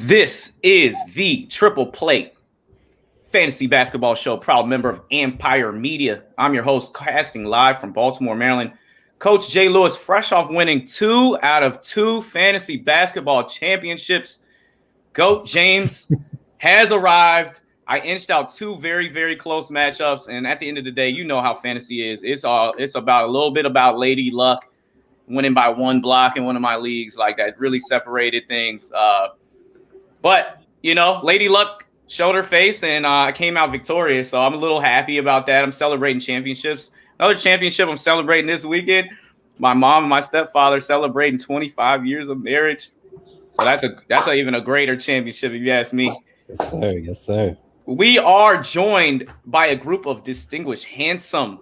This is the Triple Play Fantasy Basketball Show, proud member of Empire Media. I'm your host, casting live from Baltimore, Maryland. Coach Jay Lewis, fresh off winning 2 out of 2 fantasy basketball championships. GOAT James has arrived. I inched out 2 very, very close matchups. And at the end of the day, you know how fantasy is. It's about a little bit about Lady Luck winning by 1 block in one of my leagues. Like, that really separated things. But, you know, Lady Luck showed her face and came out victorious. So I'm a little happy about that. I'm celebrating championships. Another championship I'm celebrating this weekend. My mom and my stepfather celebrating 25 years of marriage. So that's even a greater championship, if you ask me. Yes, sir. Yes, sir. We are joined by a group of distinguished, handsome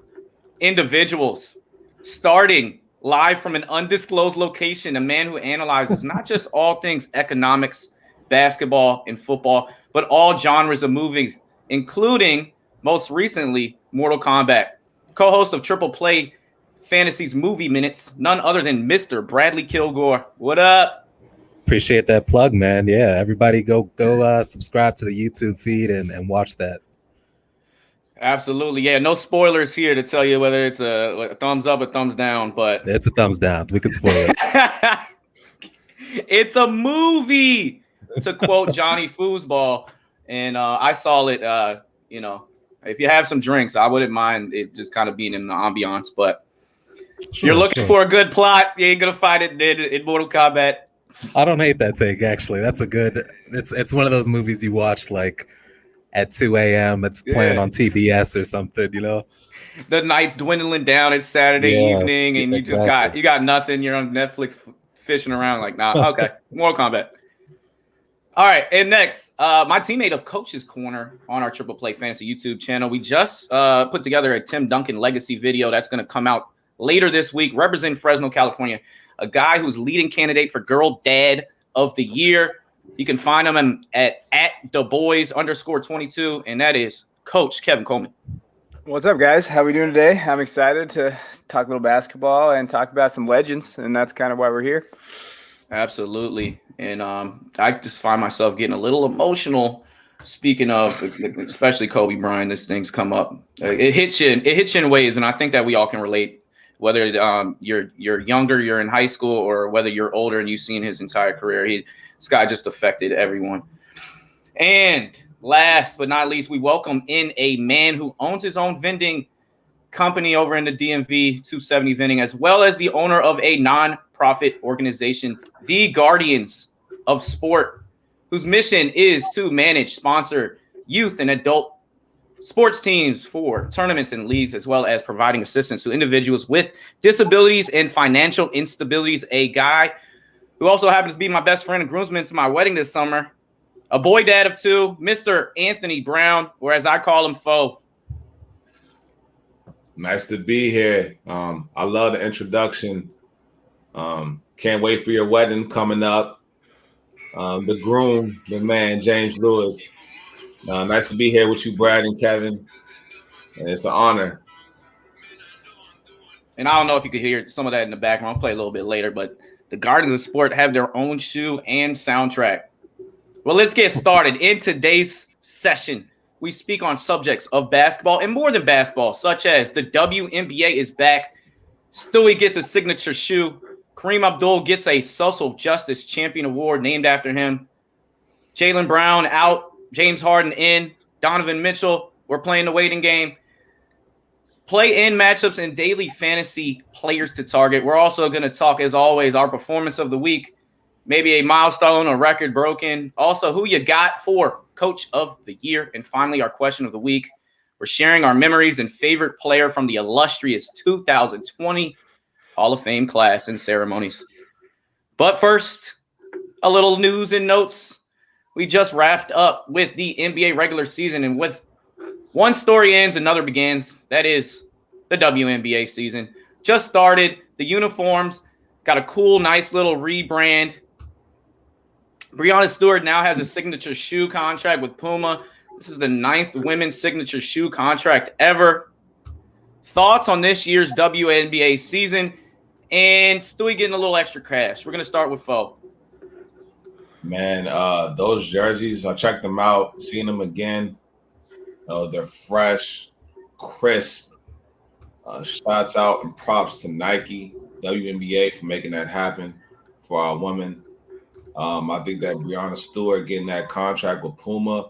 individuals, starting live from an undisclosed location, a man who analyzes not just all things economics, basketball, and football, but all genres of movies, including, most recently, Mortal Kombat. Co-host of Triple Play Fantasy's Movie Minutes, none other than Mr. Bradley Kilgore. What up? Appreciate that plug, man. Yeah, everybody go subscribe to the YouTube feed and watch that. Absolutely. Yeah, no spoilers here to tell you whether it's a thumbs up or thumbs down, but it's a thumbs down. We can spoil it. It's a movie, to quote Johnny Foosball. And I saw it, if you have some drinks, I wouldn't mind it just kind of being in the ambiance. But if you're looking for a good plot, you ain't going to find it in Mortal Kombat. I don't hate that take, actually. That's a good – it's one of those movies you watch, like, at 2 a.m. It's playing on TBS or something, you know? The night's dwindling down. It's Saturday evening, and you got nothing. You're on Netflix fishing around like, nah, okay, Mortal Kombat. All right, and next, my teammate of Coach's Corner on our Triple Play Fantasy YouTube channel. We just put together a Tim Duncan legacy video that's going to come out later this week, representing Fresno, California, a guy who's leading candidate for Girl Dad of the Year. You can find him at @theboys_22, and that is Coach Kevin Coleman. What's up, guys? How we doing today? I'm excited to talk a little basketball and talk about some legends, and that's kind of why we're here. Absolutely. And I just find myself getting a little emotional. Speaking of, especially Kobe Bryant, this thing's come up. It hits you in waves, and I think that we all can relate. Whether you're younger, you're in high school, or whether you're older and you've seen his entire career, this guy just affected everyone. And last but not least, we welcome in a man who owns his own vending company over in the DMV, 270 Vending, as well as the owner of a non-profit organization, the Guardians of Sport, whose mission is to manage, sponsor youth and adult sports teams for tournaments and leagues, as well as providing assistance to individuals with disabilities and financial instabilities. A guy who also happens to be my best friend and groomsman to my wedding this summer, a boy dad of 2, Mr. Anthony Brown, or as I call him, Foe. Nice to be here. I love the introduction. Can't wait for your wedding coming up. The groom, the man, James Lewis. Nice to be here with you, Brad and Kevin. And it's an honor. And I don't know if you could hear some of that in the background. I'll play a little bit later, but the Guardians of Sport have their own shoe and soundtrack. Well, let's get started. In today's session, we speak on subjects of basketball and more than basketball, such as the WNBA is back. Stewie gets a signature shoe. Kareem Abdul gets a Social Justice Champion Award named after him. Jaylen Brown out. James Harden in. Donovan Mitchell, we're playing the waiting game. Play-in matchups and daily fantasy players to target. We're also going to talk, as always, our performance of the week, maybe a milestone or record broken. Also, who you got for Coach of the Year. And finally, our question of the week. We're sharing our memories and favorite player from the illustrious 2020 Hall of Fame class and ceremonies. But first, a little news and notes. We just wrapped up with the NBA regular season, and with one story ends, another begins. That is the WNBA season. Just started. The uniforms got a cool, nice little rebrand. Breanna Stewart now has a signature shoe contract with Puma. This is the 9th women's signature shoe contract ever. Thoughts on this year's WNBA season, and Stewie getting a little extra cash. We're going to start with Foe. Man, those jerseys, I checked them out, seen them again. They're fresh, crisp. Shouts out and props to Nike, WNBA for making that happen for our women. I think that Breanna Stewart getting that contract with Puma,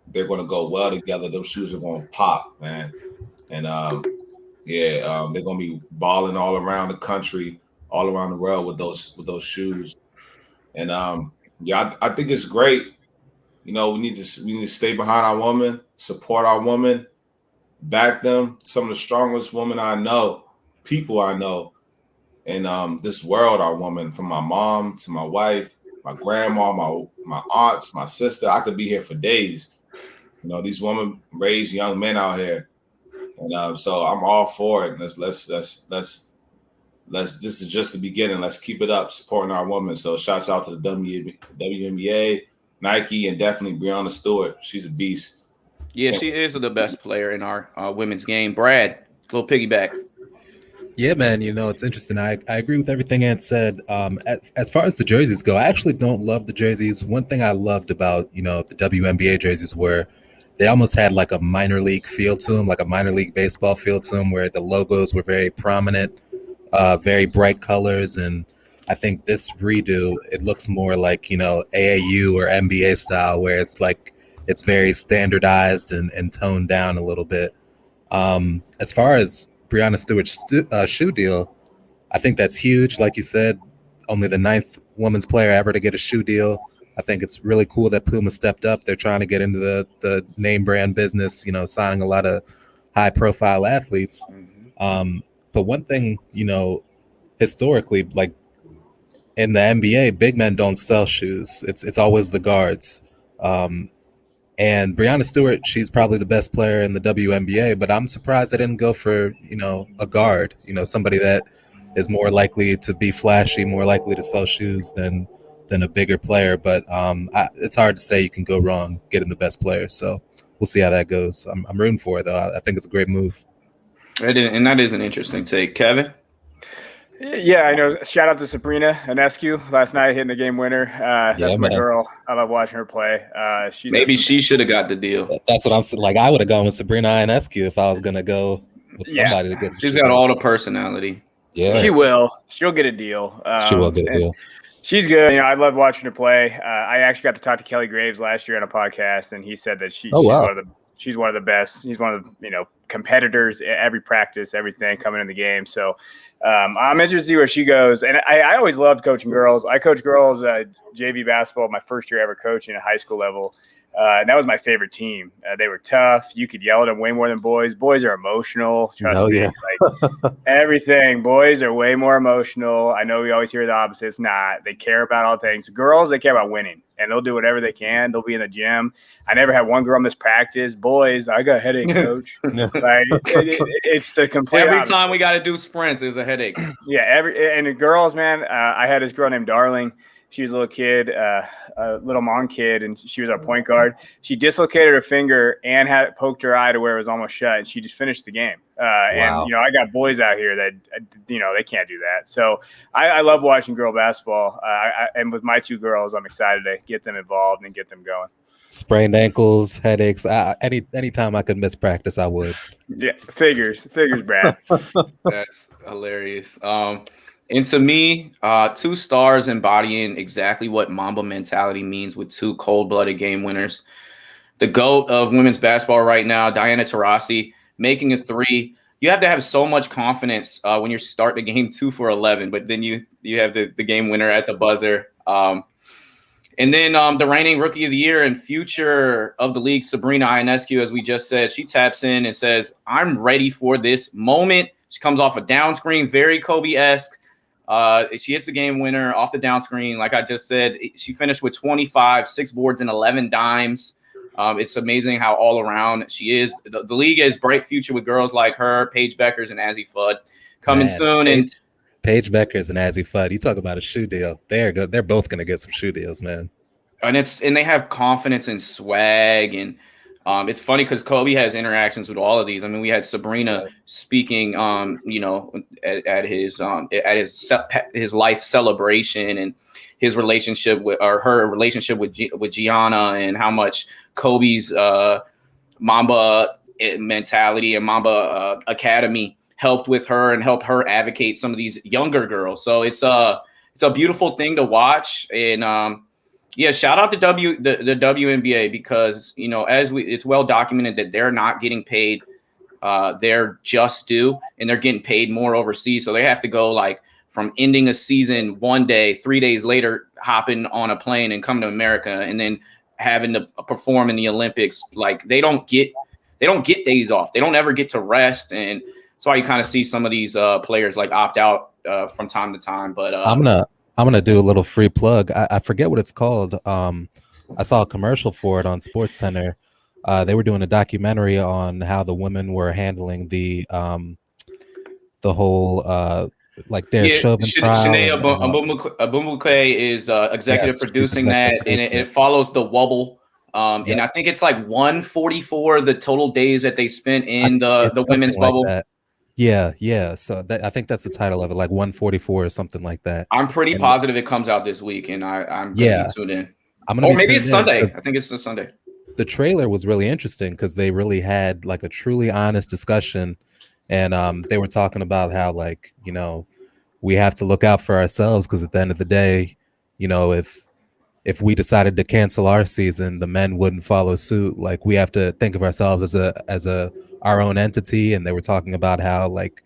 they're going to go well together. Those shoes are going to pop, man. And they're going to be balling all around the country, all around the world with those shoes. And I think it's great. You know, we need to stay behind our women, support our women, back them. Some of the strongest women I know, people I know in this world are women, from my mom to my wife, my grandma, my aunts, my sister. I could be here for days. You know, these women raise young men out here, and so I'm all for it. Let's this is just the beginning. Let's keep it up, supporting our women. So shouts out to the WNBA, Nike, and definitely Breanna Stewart. She's a beast. Yeah, she is the best player in our women's game. Brad, little piggyback. Yeah, man, you know, it's interesting. I agree with everything Ant said. As far as the jerseys go, I actually don't love the jerseys. One thing I loved about, you know, the WNBA jerseys were they almost had like a minor league feel to them, like a minor league baseball feel to them, where the logos were very prominent, very bright colors. And I think this redo, it looks more like, you know, AAU or NBA style, where it's like it's very standardized and toned down a little bit. As far as Breanna Stewart's shoe deal, I think that's huge. Like you said, only the 9th women's player ever to get a shoe deal. I think it's really cool that Puma stepped up. They're trying to get into the name brand business, you know, signing a lot of high profile athletes. But one thing, you know, historically, like in the NBA, big men don't sell shoes. It's always the guards. And Breanna Stewart, she's probably the best player in the WNBA, but I'm surprised they didn't go for, you know, a guard, you know, somebody that is more likely to be flashy, more likely to sell shoes than a bigger player. But it's hard to say you can go wrong getting the best player. So we'll see how that goes. I'm rooting for it, though. I think it's a great move. And that is an interesting take. Kevin? Yeah, I know. Shout out to Sabrina Ionescu last night hitting the game winner. That's my girl. I love watching her play. Maybe she should have got the deal. That's what I'm saying. Like, I would have gone with Sabrina Ionescu if I was going to go with somebody to get. She's got all the personality. Yeah, she will. She'll get a deal. She will get a deal. She's good. You know, I love watching her play. I actually got to talk to Kelly Graves last year on a podcast, and he said that she's one of the best. She's one of the, you know, competitors at every practice, everything coming in the game. So I'm interested to see where she goes. And I always loved coaching girls. I coached girls JV basketball my first year ever coaching at high school level. And that was my favorite team. They were tough. You could yell at them way more than boys. Boys are emotional. Trust me. Like, everything. Boys are way more emotional. I know we always hear the opposite. It's not. They care about all things. Girls, they care about winning. And they'll do whatever they can. They'll be in the gym. I never had one girl miss practice. Boys, I got a headache, coach. Like, it's the complete Every opposite. time we got to do sprints, there's a headache. Yeah, and the girls, man, I had this girl named Darling. She was a little kid, a little Hmong kid, and she was our point guard. She dislocated her finger and had poked her eye to where it was almost shut, and she just finished the game. And, you know, I got boys out here that, you know, they can't do that. So I love watching girl basketball. And with my two girls, I'm excited to get them involved and get them going. Sprained ankles, headaches. Anytime I could miss practice, I would. Yeah, figures, Brad. That's hilarious. And to me, 2 stars embodying exactly what Mamba mentality means with 2 cold-blooded game winners. The GOAT of women's basketball right now, Diana Taurasi, making a 3. You have to have so much confidence when you start the game 2 for 11, but then you have the game winner at the buzzer. And then the reigning rookie of the year and future of the league, Sabrina Ionescu, as we just said, she taps in and says, I'm ready for this moment. She comes off a down screen, very Kobe-esque. She hits the game winner off the down screen. Like I just said, she finished with 25, 6 boards and 11 dimes. It's amazing how all around she is. The league has bright future with girls like her, Paige Beckers and Azzi Fudd coming soon. And Paige Beckers and Azzi Fudd, you talk about a shoe deal. They're good. They're both going to get some shoe deals, man. And they have confidence and swag. And It's funny because Kobe has interactions with all of these. I mean, we had Sabrina speaking, at his life celebration and his relationship with, or her relationship with Gianna, and how much Kobe's Mamba mentality and Mamba Academy helped with her and helped her advocate some of these younger girls. So it's a beautiful thing to watch. And yeah, shout out to the WNBA, because it's well documented that they're not getting paid their just due, and they're getting paid more overseas. So they have to go like from ending a season one day, 3 days later, hopping on a plane and coming to America, and then having to perform in the Olympics. Like they don't get days off. They don't ever get to rest, and that's why you kind of see some of these players like opt out from time to time. But I'm gonna do a little free plug. I forget what it's called. I saw a commercial for it on SportsCenter. They were doing a documentary on how the women were handling the whole like Derek Chauvin trial. Shanae Abumukwe is executive producing that, and it follows the wobble. And I think it's like 144 the total days that they spent in the women's bubble. That. Yeah. So I think that's the title of it, like 144 or something like that. I'm pretty positive it comes out this week, and I'm gonna be tuned in. Or maybe it's Sunday. I think it's the Sunday. The trailer was really interesting because they really had like a truly honest discussion, and they were talking about how, like, we have to look out for ourselves, because at the end of the day, if we decided to cancel our season, the men wouldn't follow suit. Like, we have to think of ourselves as our own entity. And they were talking about how, like,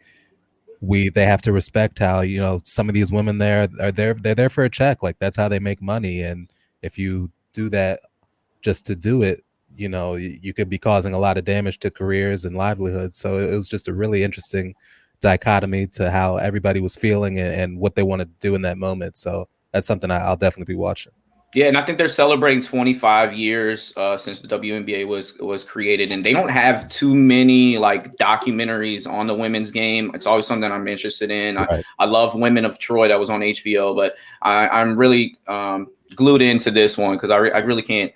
they have to respect how, some of these women they're there for a check. Like, that's how they make money. And if you do that just to do it, you could be causing a lot of damage to careers and livelihoods. So it was just a really interesting dichotomy to how everybody was feeling and what they want to do in that moment. So that's something I'll definitely be watching. Yeah, and I think they're celebrating 25 years since the WNBA was created, and they don't have too many like documentaries on the women's game. It's always something I'm interested in. Right. I love Women of Troy, that was on HBO, but I'm really glued into this one because I really can't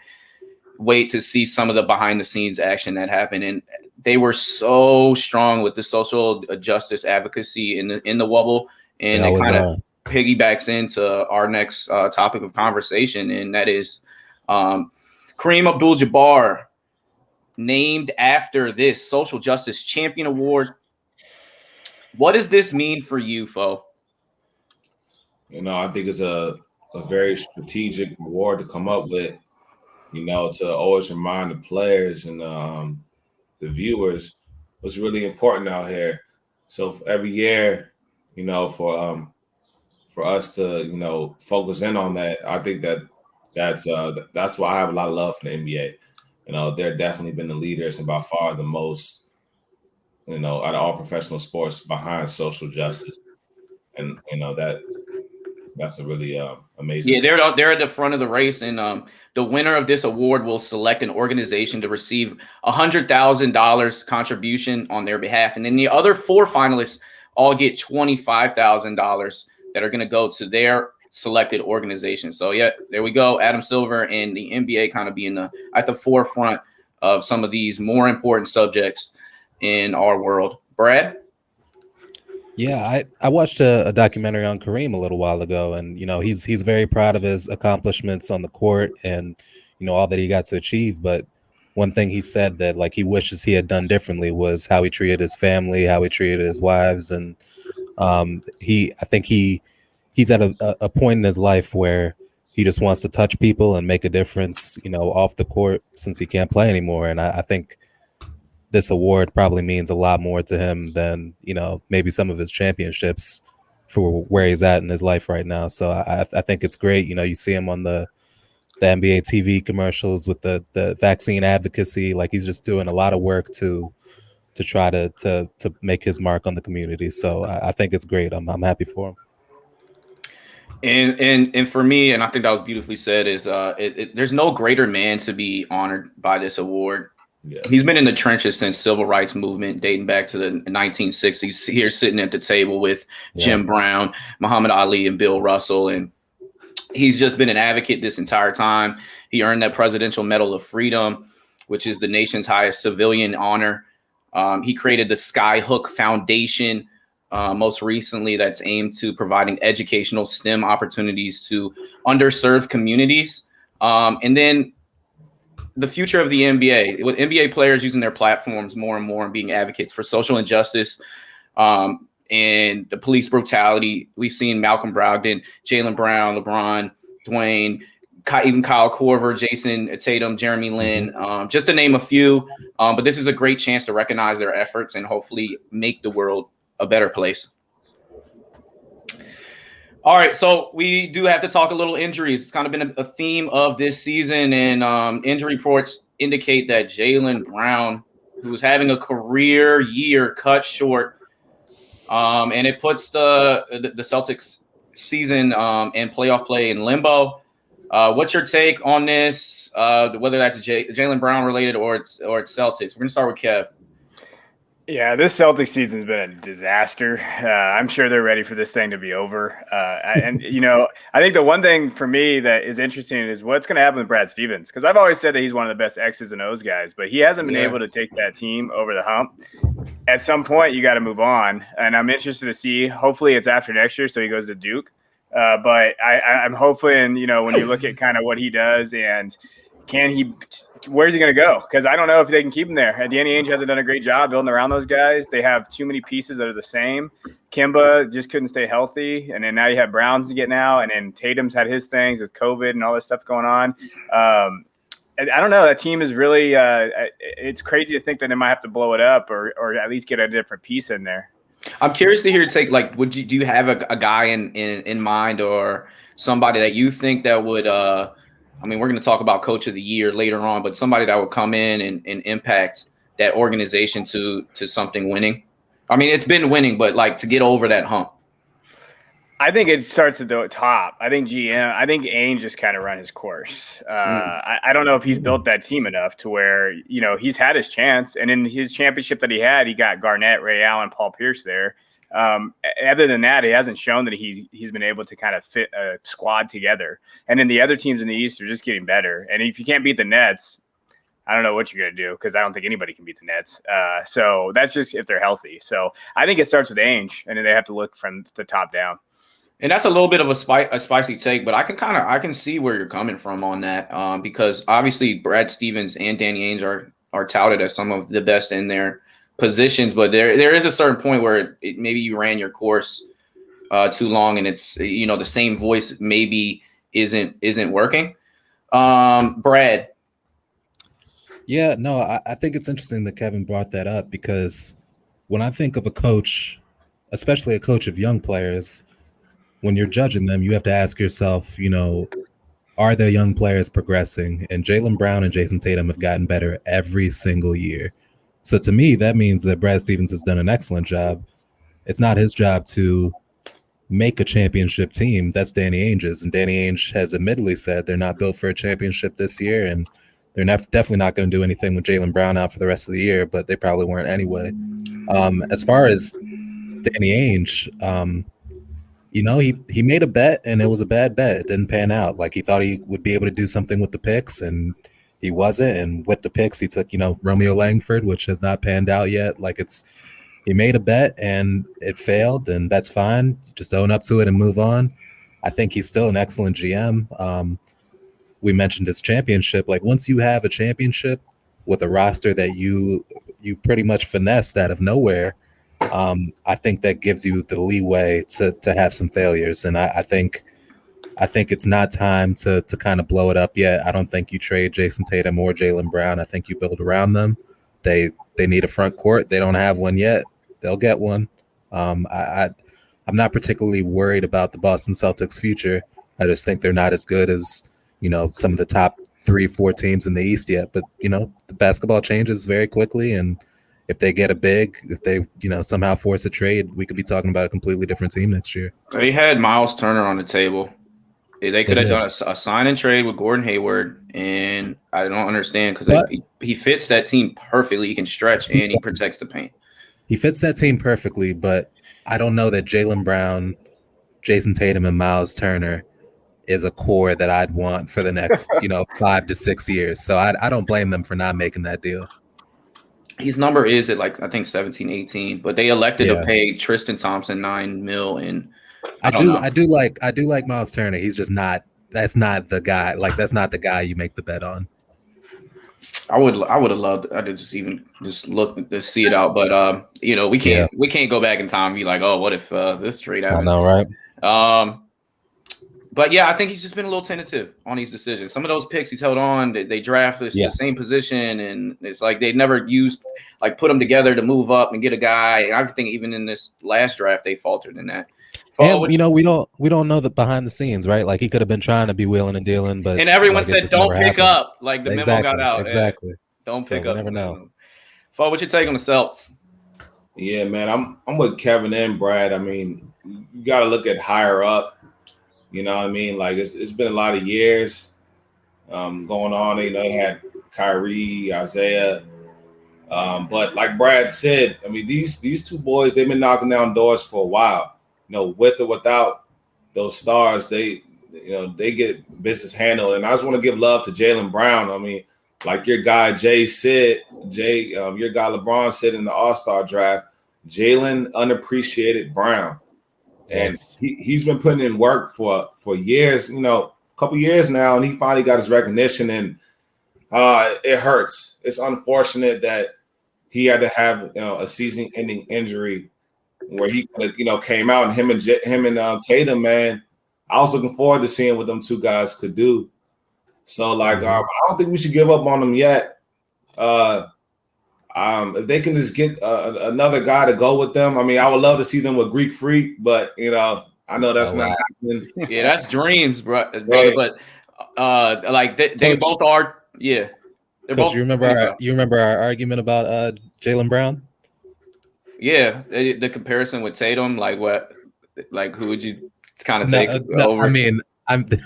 wait to see some of the behind the scenes action that happened. And they were so strong with the social justice advocacy in the wobble, and they kind of piggybacks into our next topic of conversation, and that is Kareem Abdul-Jabbar, named after this Social Justice Champion Award. What does this mean for you, Fo? I think it's a very strategic award to come up with, to always remind the players and the viewers what's really important out here. So for every year, for us to, focus in on that, I think that's why I have a lot of love for the NBA. They're definitely been the leaders and by far the most, out of all professional sports behind social justice. And, that's a really amazing. Yeah, they're at the front of the race, and the winner of this award will select an organization to receive $100,000 contribution on their behalf. And then the other 4 finalists all get $25,000 that are going to go to their selected organization. So yeah, there we go. Adam Silver and the NBA kind of being at the forefront of some of these more important subjects in our world. Brad? Yeah, I watched a documentary on Kareem a little while ago, and he's very proud of his accomplishments on the court and all that he got to achieve. But one thing he said that like he wishes he had done differently was how he treated his family, how he treated his wives, and I think he's at a point in his life where he just wants to touch people and make a difference, off the court, since he can't play anymore. And I think this award probably means a lot more to him than, maybe some of his championships for where he's at in his life right now. So I think it's great. You see him on the NBA TV commercials with the vaccine advocacy. Like, he's just doing a lot of work to try to make his mark on the community. So I think it's great. I'm happy for him. And for me, and I think that was beautifully said, is there's no greater man to be honored by this award. Yeah. He's been in the trenches since civil rights movement, dating back to the 1960s, here sitting at the table with Jim Brown, Muhammad Ali, and Bill Russell. And he's just been an advocate this entire time. He earned that Presidential Medal of Freedom, which is the nation's highest civilian honor. He created the Skyhook Foundation, most recently, that's aimed to providing educational STEM opportunities to underserved communities. And then the future of the NBA, with NBA players using their platforms more and more and being advocates for social injustice and the police brutality. We've seen Malcolm Brogdon, Jaylen Brown, LeBron, Dwayne, even Kyle Korver, Jason Tatum, Jeremy Lin, just to name a few. But this is a great chance to recognize their efforts and hopefully make the world a better place. All right, so we do have to talk a little injuries. It's kind of been a theme of this season, and injury reports indicate that Jaylen Brown, who's having a career year, cut short, and it puts the Celtics season and playoff play in limbo. What's your take on this? Whether that's Jaylen Brown related or it's Celtics? We're gonna start with Kev. Yeah, this Celtics season has been a disaster. I'm sure they're ready for this thing to be over. And I think the one thing for me that is interesting is what's going to happen with Brad Stevens, because I've always said that he's one of the best X's and O's guys, but he hasn't been able to take that team over the hump. At some point, you got to move on, and I'm interested to see. Hopefully, it's after next year, so he goes to Duke. But I'm hoping, when you look at kind of what he does and where's he going to go? Because I don't know if they can keep him there. Danny Ainge hasn't done a great job building around those guys. They have too many pieces that are the same. Kimba just couldn't stay healthy. And then now you have Brown's getting out. And then Tatum's had his things with COVID and all this stuff going on. And I don't know. That team is really it's crazy to think that they might have to blow it up or at least get a different piece in there. I'm curious to hear your take. Like, do you have a guy in mind or somebody that you think that would we're going to talk about coach of the year later on, but somebody that would come in and impact that organization to something winning. I mean, it's been winning, but like to get over that hump. I think it starts at the top. I think Ainge just kind of run his course. I don't know if he's built that team enough to where, he's had his chance. And in his championship that he had, he got Garnett, Ray Allen, Paul Pierce there. Other than that, he hasn't shown that he's been able to kind of fit a squad together. And then the other teams in the East are just getting better. And if you can't beat the Nets, I don't know what you're going to do because I don't think anybody can beat the Nets. So that's just if they're healthy. So I think it starts with Ainge, and then they have to look from the top down. And that's a little bit of a spicy take, but I can see where you're coming from on that because obviously Brad Stevens and Danny Ainge are touted as some of the best in their positions, but there is a certain point where maybe you ran your course too long, and it's the same voice maybe isn't working. Brad. Yeah, no, I think it's interesting that Kevin brought that up because when I think of a coach, especially a coach of young players, when you're judging them, you have to ask yourself, are their young players progressing? And Jaylen Brown and Jason Tatum have gotten better every single year. So to me, that means that Brad Stevens has done an excellent job. It's not his job to make a championship team. That's Danny Ainge's. And Danny Ainge has admittedly said they're not built for a championship this year. And they're definitely not going to do anything with Jaylen Brown out for the rest of the year, but they probably weren't anyway. As far as Danny Ainge, he made a bet and it was a bad bet. It didn't pan out. Like he thought he would be able to do something with the picks and he wasn't. And with the picks, he took, Romeo Langford, which has not panned out yet. He made a bet and it failed, and that's fine. Just own up to it and move on. I think he's still an excellent GM. We mentioned his championship. Like once you have a championship with a roster that you pretty much finessed out of nowhere, I think that gives you the leeway to have some failures. And I think it's not time to kind of blow it up yet. I don't think you trade Jason Tatum or Jaylen Brown. I think you build around them. They need a front court. They don't have one yet. They'll get one. I'm not particularly worried about the Boston Celtics' future. I just think they're not as good as, some of the top 3-4 teams in the East yet. But, the basketball changes very quickly. And if they get if they, somehow force a trade, we could be talking about a completely different team next year. They had Miles Turner on the table. They could have done a sign and trade with Gordon Hayward, and I don't understand because he fits that team perfectly. He can stretch and he protects the paint. He fits that team perfectly, but I don't know that Jaylen Brown, Jason Tatum, and Miles Turner is a core that I'd want for the next, 5 to 6 years. So I don't blame them for not making that deal. His number is at I think 17, 18, but they elected to pay Tristan Thompson $9 million. And I do like Miles Turner. He's just not. That's not the guy. Like that's not the guy you make the bet on. I would have loved to just look to see it out, but we can't go back in time and be like, oh, what if this trade happened? I know, right? But yeah, I think he's just been a little tentative on these decisions. Some of those picks he's held on, they draft the same position, and it's like they never put them together to move up and get a guy. And I think even in this last draft, they faltered in that. And we don't know the behind the scenes, right? Like he could have been trying to be wheeling and dealing, but everyone said don't pick up. Like the memo got out. Exactly. Don't pick up. Never know. Fo, what you take on the Celtics? Yeah, man, I'm with Kevin and Brad. I mean, you got to look at higher up. You know what I mean? Like it's been a lot of years going on. They had Kyrie, Isaiah, but like Brad said, I mean these two boys, they've been knocking down doors for a while. With or without those stars, they get business handled. And I just want to give love to Jaylen Brown. I mean, like your guy your guy LeBron said in the All-Star draft, Jaylen unappreciated Brown. And he's been putting in work for years, a couple years now, and he finally got his recognition. And it hurts. It's unfortunate that he had to have a season-ending injury where he came out, and him and Tatum, man, I was looking forward to seeing what them two guys could do. So I don't think we should give up on them yet. If they can just get another guy to go with them, I mean, I would love to see them with Greek Freak, but I know that's not happening. Yeah, that's dreams, brother. But they both are. Yeah, they're both. You remember our argument about Jaylen Brown? Yeah, the comparison with Tatum, who would you kind of take over? I mean, the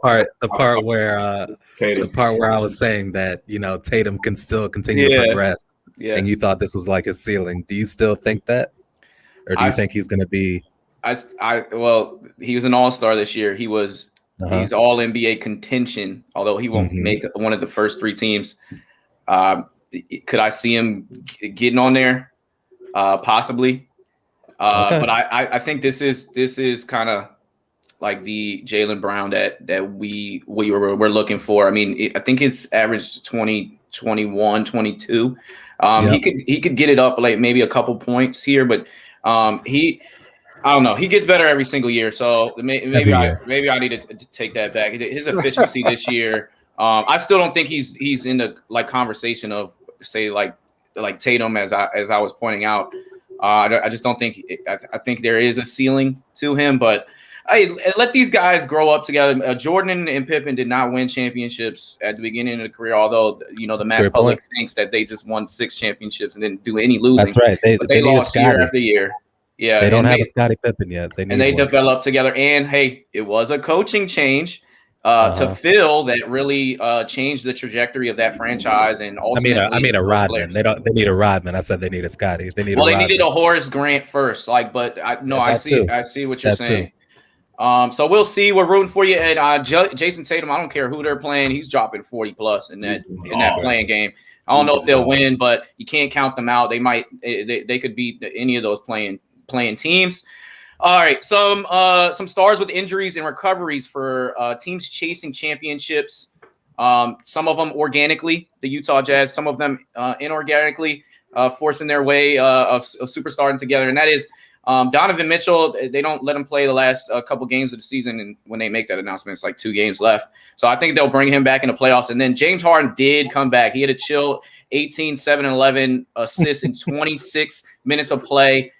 part where I was saying that Tatum can still continue to progress, and you thought this was like his ceiling. Do you still think that, or do you think he's going to be? Well, he was an All-Star this year. He's All NBA contention, although he won't make one of the first 3 teams. Could I see him getting on there? Possibly. But I think this is kind of like the Jaylen Brown that we're looking for. I mean, I think his average 20, 21, 22. He could get it up maybe a couple points here, but I don't know. He gets better every single year. So maybe I need to take that back. His efficiency this year. I still don't think he's in the conversation of say like Tatum as I was pointing out. I just don't think I think there is a ceiling to him, but let these guys grow up together. Jordan and Pippen did not win championships at the beginning of the career, although the mass public thinks that they just won 6 championships and didn't do any losing. That's right. They lost year after year. Yeah, they don't have a Scottie Pippen yet. They developed together. And hey, it was a coaching change. To Phil that really changed the trajectory of that franchise and ultimately. I mean a Rodman. They need a Rodman. I said they need a Scotty. They needed a Horace Grant first. I see what you're saying. So we'll see. We're rooting for you. And Jason Tatum, I don't care who they're playing. He's dropping 40 plus in that playing game. I don't know if they'll win, but you can't count them out. They might. They could beat any of those playing teams. All right, some stars with injuries and recoveries for teams chasing championships. Some of them organically, the Utah Jazz. Some of them inorganically, forcing their way of superstarring together. And that is Donovan Mitchell. They don't let him play the last couple games of the season, and when they make that announcement, it's like 2 games left. So I think they'll bring him back in the playoffs. And then James Harden did come back. He had a chill 18, 7, and 11 assists in 26 minutes of play.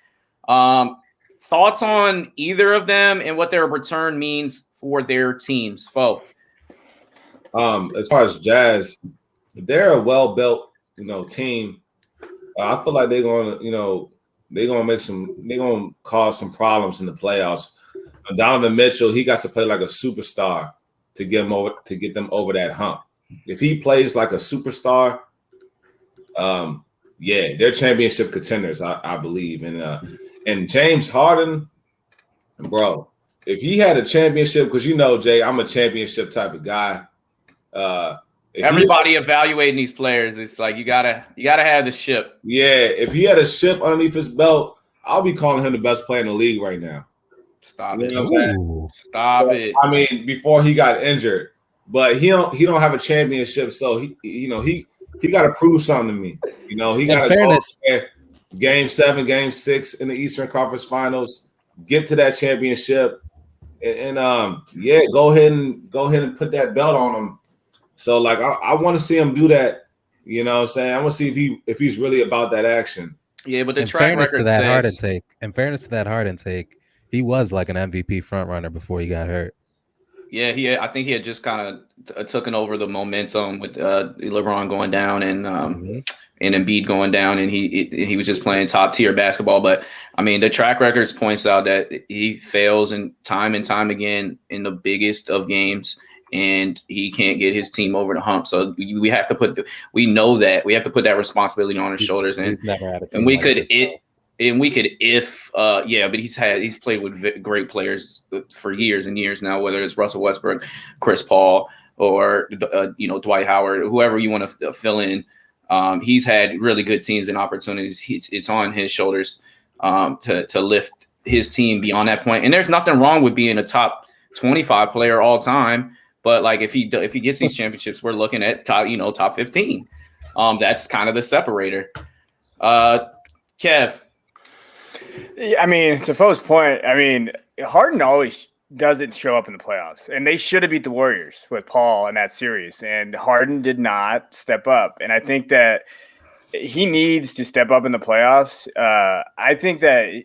Thoughts on either of them and what their return means for their teams, Fo? As far as Jazz, they're a well-built, team. I feel like they're gonna cause some problems in the playoffs. Donovan Mitchell, he got to play like a superstar to get them over that hump. If he plays like a superstar, they're championship contenders, I believe. And James Harden, bro, if he had a championship, because Jay, I'm a championship type of guy. Everybody evaluating these players, it's like you gotta have the ship. Yeah, if he had a ship underneath his belt, I'll be calling him the best player in the league right now. Stop it! Stop it! I mean, before he got injured, but he don't have a championship, so he got to prove something to me. He got to go there, Game 7, Game 6 in the Eastern Conference Finals, get to that championship, and go ahead and put that belt on him. So like I want to see him do that. You know what I'm saying? I want to see if he's really about that action. Yeah, but the track record to that Harden take. In fairness to that Harden take, he was like an MVP front runner before he got hurt. Yeah, I think he had just kind of taken over the momentum with LeBron going down and Embiid going down, and he was just playing top tier basketball. But I mean, the track records points out that he fails and time again in the biggest of games, and he can't get his team over the hump. So we have to put that responsibility on his shoulders, and he's never had a team but he's played with great players for years and years now, whether it's Russell Westbrook, Chris Paul, or Dwight Howard, whoever you want to fill in. He's had really good teams and opportunities. It's on his shoulders to lift his team beyond that point. And there's nothing wrong with being a top 25 player all time, but like if he gets these championships, we're looking at top 15. That's kind of the separator. Kev. I mean, to Fo's point, I mean, Harden always doesn't show up in the playoffs, and they should have beat the Warriors with Paul in that series, and Harden did not step up. And I think that he needs to step up in the playoffs. I think that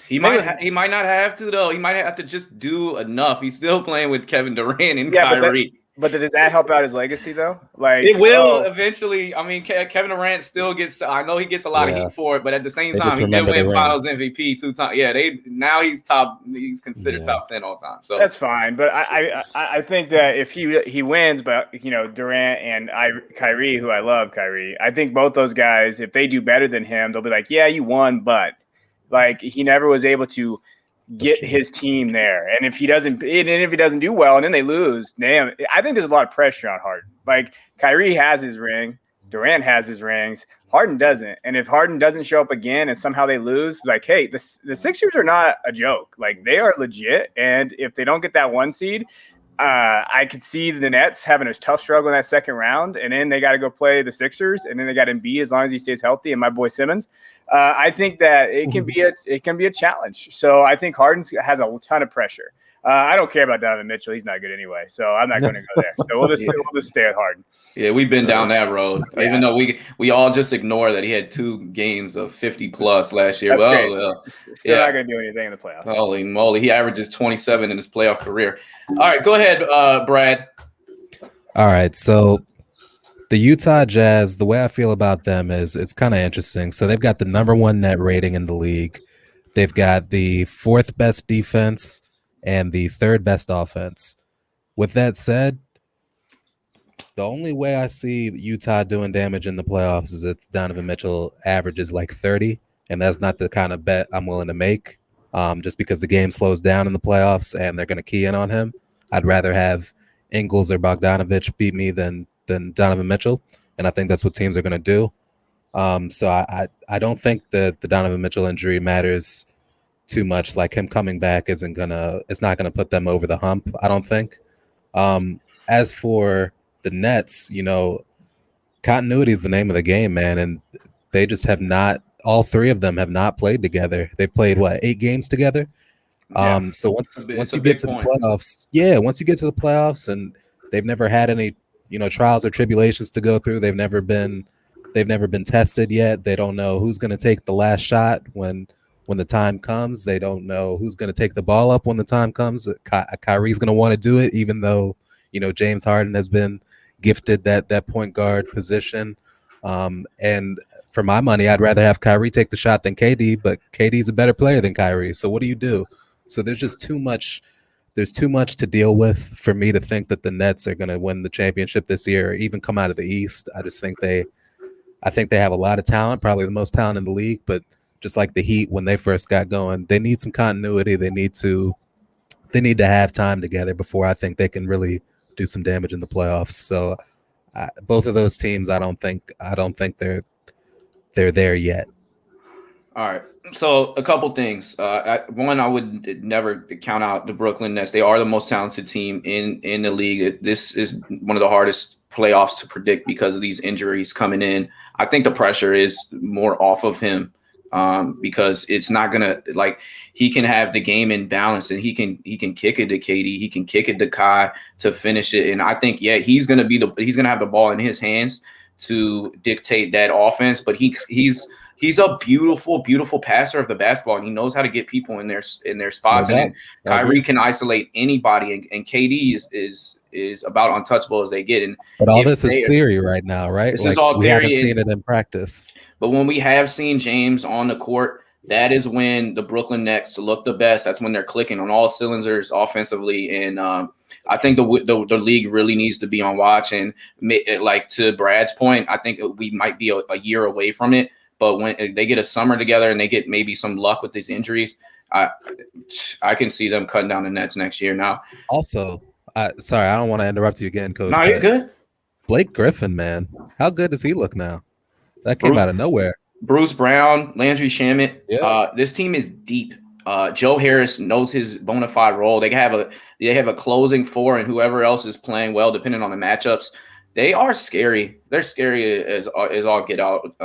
he might not have to, though. He might have to just do enough. He's still playing with Kevin Durant and Kyrie. But does that help out his legacy, though? Like it will eventually. I mean, Kevin Durant still gets. I know he gets a lot of heat for it, but at the same time, he did win Finals MVP 2 times. Yeah, now he's top. He's considered top 10 all time. So that's fine. But I think that if he wins, but Durant and Kyrie, who I love, I think both those guys, if they do better than him, they'll be like, yeah, you won, but like he never was able to get his team there. And if he doesn't do well and then they lose, damn, I think there's a lot of pressure on Harden. Like Kyrie has his ring, Durant has his rings, Harden doesn't. And if Harden doesn't show up again and somehow they lose, like, hey, the Sixers are not a joke. Like they are legit. And if they don't get that 1 seed, I could see the Nets having a tough struggle in that second round, and then they got to go play the Sixers, and then they got Embiid as long as he stays healthy, and my boy Simmons. I think that it can be a challenge. So I think Harden has a ton of pressure. I don't care about Donovan Mitchell; he's not good anyway. So I'm not going to go there. So we'll just stay at Harden. Yeah, we've been down that road. Yeah. Even though we all just ignore that he had 2 games of 50+ last year. That's great. Still not going to do anything in the playoffs. Holy moly, he averages 27 in his playoff career. All right, go ahead, Brad. All right, so the Utah Jazz, the way I feel about them is it's kind of interesting. So they've got the #1 net rating in the league. They've got the 4th best defense and the 3rd best offense. With that said, the only way I see Utah doing damage in the playoffs is if Donovan Mitchell averages like 30, and that's not the kind of bet I'm willing to make. Just because the game slows down in the playoffs and they're going to key in on him. I'd rather have Ingles or Bogdanovich beat me than Donovan Mitchell, and I think that's what teams are going to do. So I don't think that the Donovan Mitchell injury matters too much. Like him coming back it's not gonna put them over the hump, I don't think. As for the Nets, continuity is the name of the game, man, and they just have not. All 3 of them have not played together. They've played 8 games together. So once you get to the playoffs, and they've never had any trials or tribulations to go through. They've never been tested yet. They don't know who's going to take the last shot when the time comes. They don't know who's going to take the ball up when the time comes. Kyrie's going to want to do it, even though James Harden has been gifted that point guard position. And for my money, I'd rather have Kyrie take the shot than KD, but KD's a better player than Kyrie. So what do you do? So there's just too much. There's too much to deal with for me to think that the Nets are going to win the championship this year or even come out of the East. I just think I think they have a lot of talent, probably the most talent in the league, but just like the Heat when they first got going, they need some continuity. They need to to have time together before I think they can really do some damage in the playoffs. So both of those teams, I don't think they're there yet. All right. So a couple things. One, I would never count out the Brooklyn Nets. They are the most talented team in the league. This is one of the hardest playoffs to predict because of these injuries coming in. I think the pressure is more off of him because it's not gonna he can have the game in balance and he can kick it to KD, he can kick it to Kai to finish it. And I think he's gonna have the ball in his hands to dictate that offense. But he's a beautiful, beautiful passer of the basketball, and he knows how to get people in their spots. And Kyrie can isolate anybody, and KD is about untouchable as they get. But all this is theory right now, right? This is all theory. We haven't seen it in practice. But when we have seen James on the court, that is when the Brooklyn Nets look the best. That's when they're clicking on all cylinders offensively. And I think the league really needs to be on watch. And to Brad's point, I think we might be a year away from it. But when they get a summer together and they get maybe some luck with these injuries, I can see them cutting down the Nets next year. Now, also, sorry, I don't want to interrupt you again, Coach. No, you're good. Blake Griffin, man, how good does he look now? That came out of nowhere. Bruce Brown, Landry Shamet. Yeah. This team is deep. Joe Harris knows his bona fide role. They have a closing four, and whoever else is playing well, depending on the matchups. They are scary. They're scary as all get out.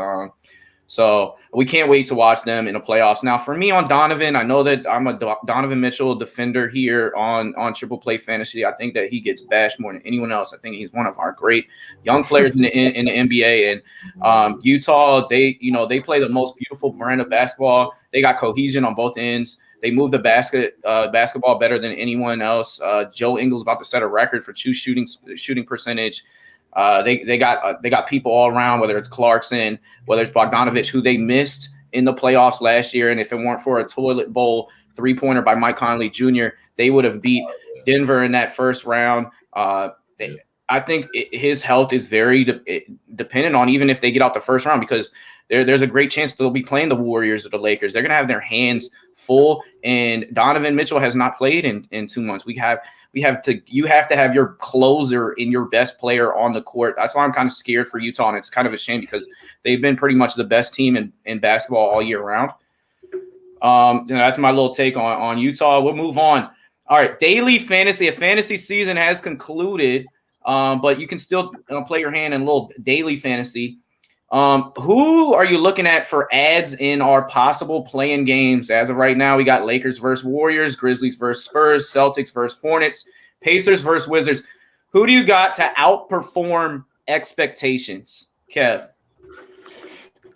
So we can't wait to watch them in the playoffs. Now, for me on Donovan, I know that I'm a Donovan Mitchell defender here on Triple Play Fantasy. I think that he gets bashed more than anyone else. I think he's one of our great young players in the NBA. And Utah, they play the most beautiful brand of basketball. They got cohesion on both ends. They move the basketball better than anyone else. Joe Ingles about to set a record for true shooting percentage. They got people all around, whether it's Clarkson, whether it's Bogdanovich, who they missed in the playoffs last year. And if it weren't for a toilet bowl 3-pointer by Mike Conley Jr., they would have beat Denver in that first round. I think his health is very dependent on even if they get out the first round, because there's a great chance they'll be playing the Warriors or the Lakers. They're going to have their hands full, and Donovan Mitchell has not played in 2 months. You have to have your closer and your best player on the court. That's why I'm kind of scared for Utah, and it's kind of a shame because they've been pretty much the best team in basketball all year round. That's my little take on Utah. We'll move on. All right, daily fantasy. A fantasy season has concluded, but you can still play your hand in a little daily fantasy. Who are you looking at for ads in our possible play-in games? As of right now, we got Lakers versus Warriors, Grizzlies versus Spurs, Celtics versus Hornets, Pacers versus Wizards. Who do you got to outperform expectations? Kev?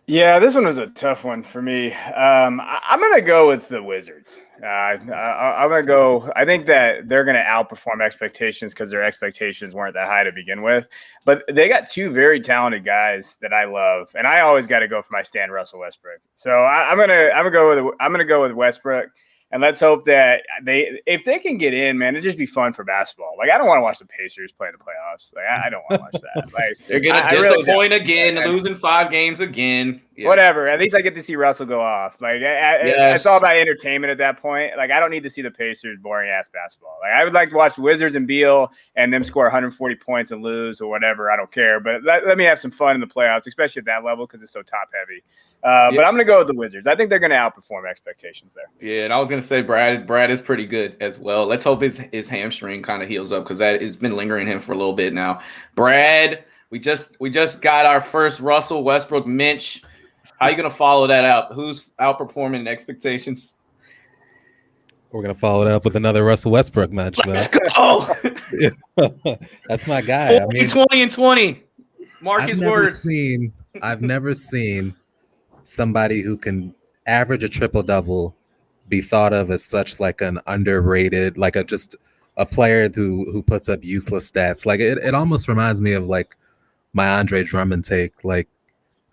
Yeah, this one was a tough one for me. I'm going to go with the Wizards. I'm going to go – I think that they're going to outperform expectations because their expectations weren't that high to begin with. But they got two very talented guys that I love, and I always got to go for my stand, Russell Westbrook. So I'm going to go with Westbrook. And let's hope that if they can get in, man, it'd just be fun for basketball. Like, I don't want to watch the Pacers play in the playoffs. Like, I don't want to watch that. Like, they're gonna disappoint again, losing 5 games again. Yeah. Whatever. At least I get to see Russell go off. Like, it's all about entertainment at that point. Like, I don't need to see the Pacers boring ass basketball. Like, I would like to watch the Wizards and Beal and them score 140 points and lose or whatever. I don't care. But let me have some fun in the playoffs, especially at that level because it's so top heavy. But I'm going to go with the Wizards. I think they're going to outperform expectations there. Yeah, and I was going to say Brad is pretty good as well. Let's hope his hamstring kind of heals up because it's been lingering him for a little bit now. Brad, we just got our first Russell Westbrook Minch. How are you going to follow that up? Who's outperforming expectations? We're going to follow it up with another Russell Westbrook match. Let's go. That's my guy. 20 and 20. Mark his words. I've never seen somebody who can average a triple-double be thought of as such like an underrated, like just a player who puts up useless stats. Like it almost reminds me of like my Andre Drummond take. Like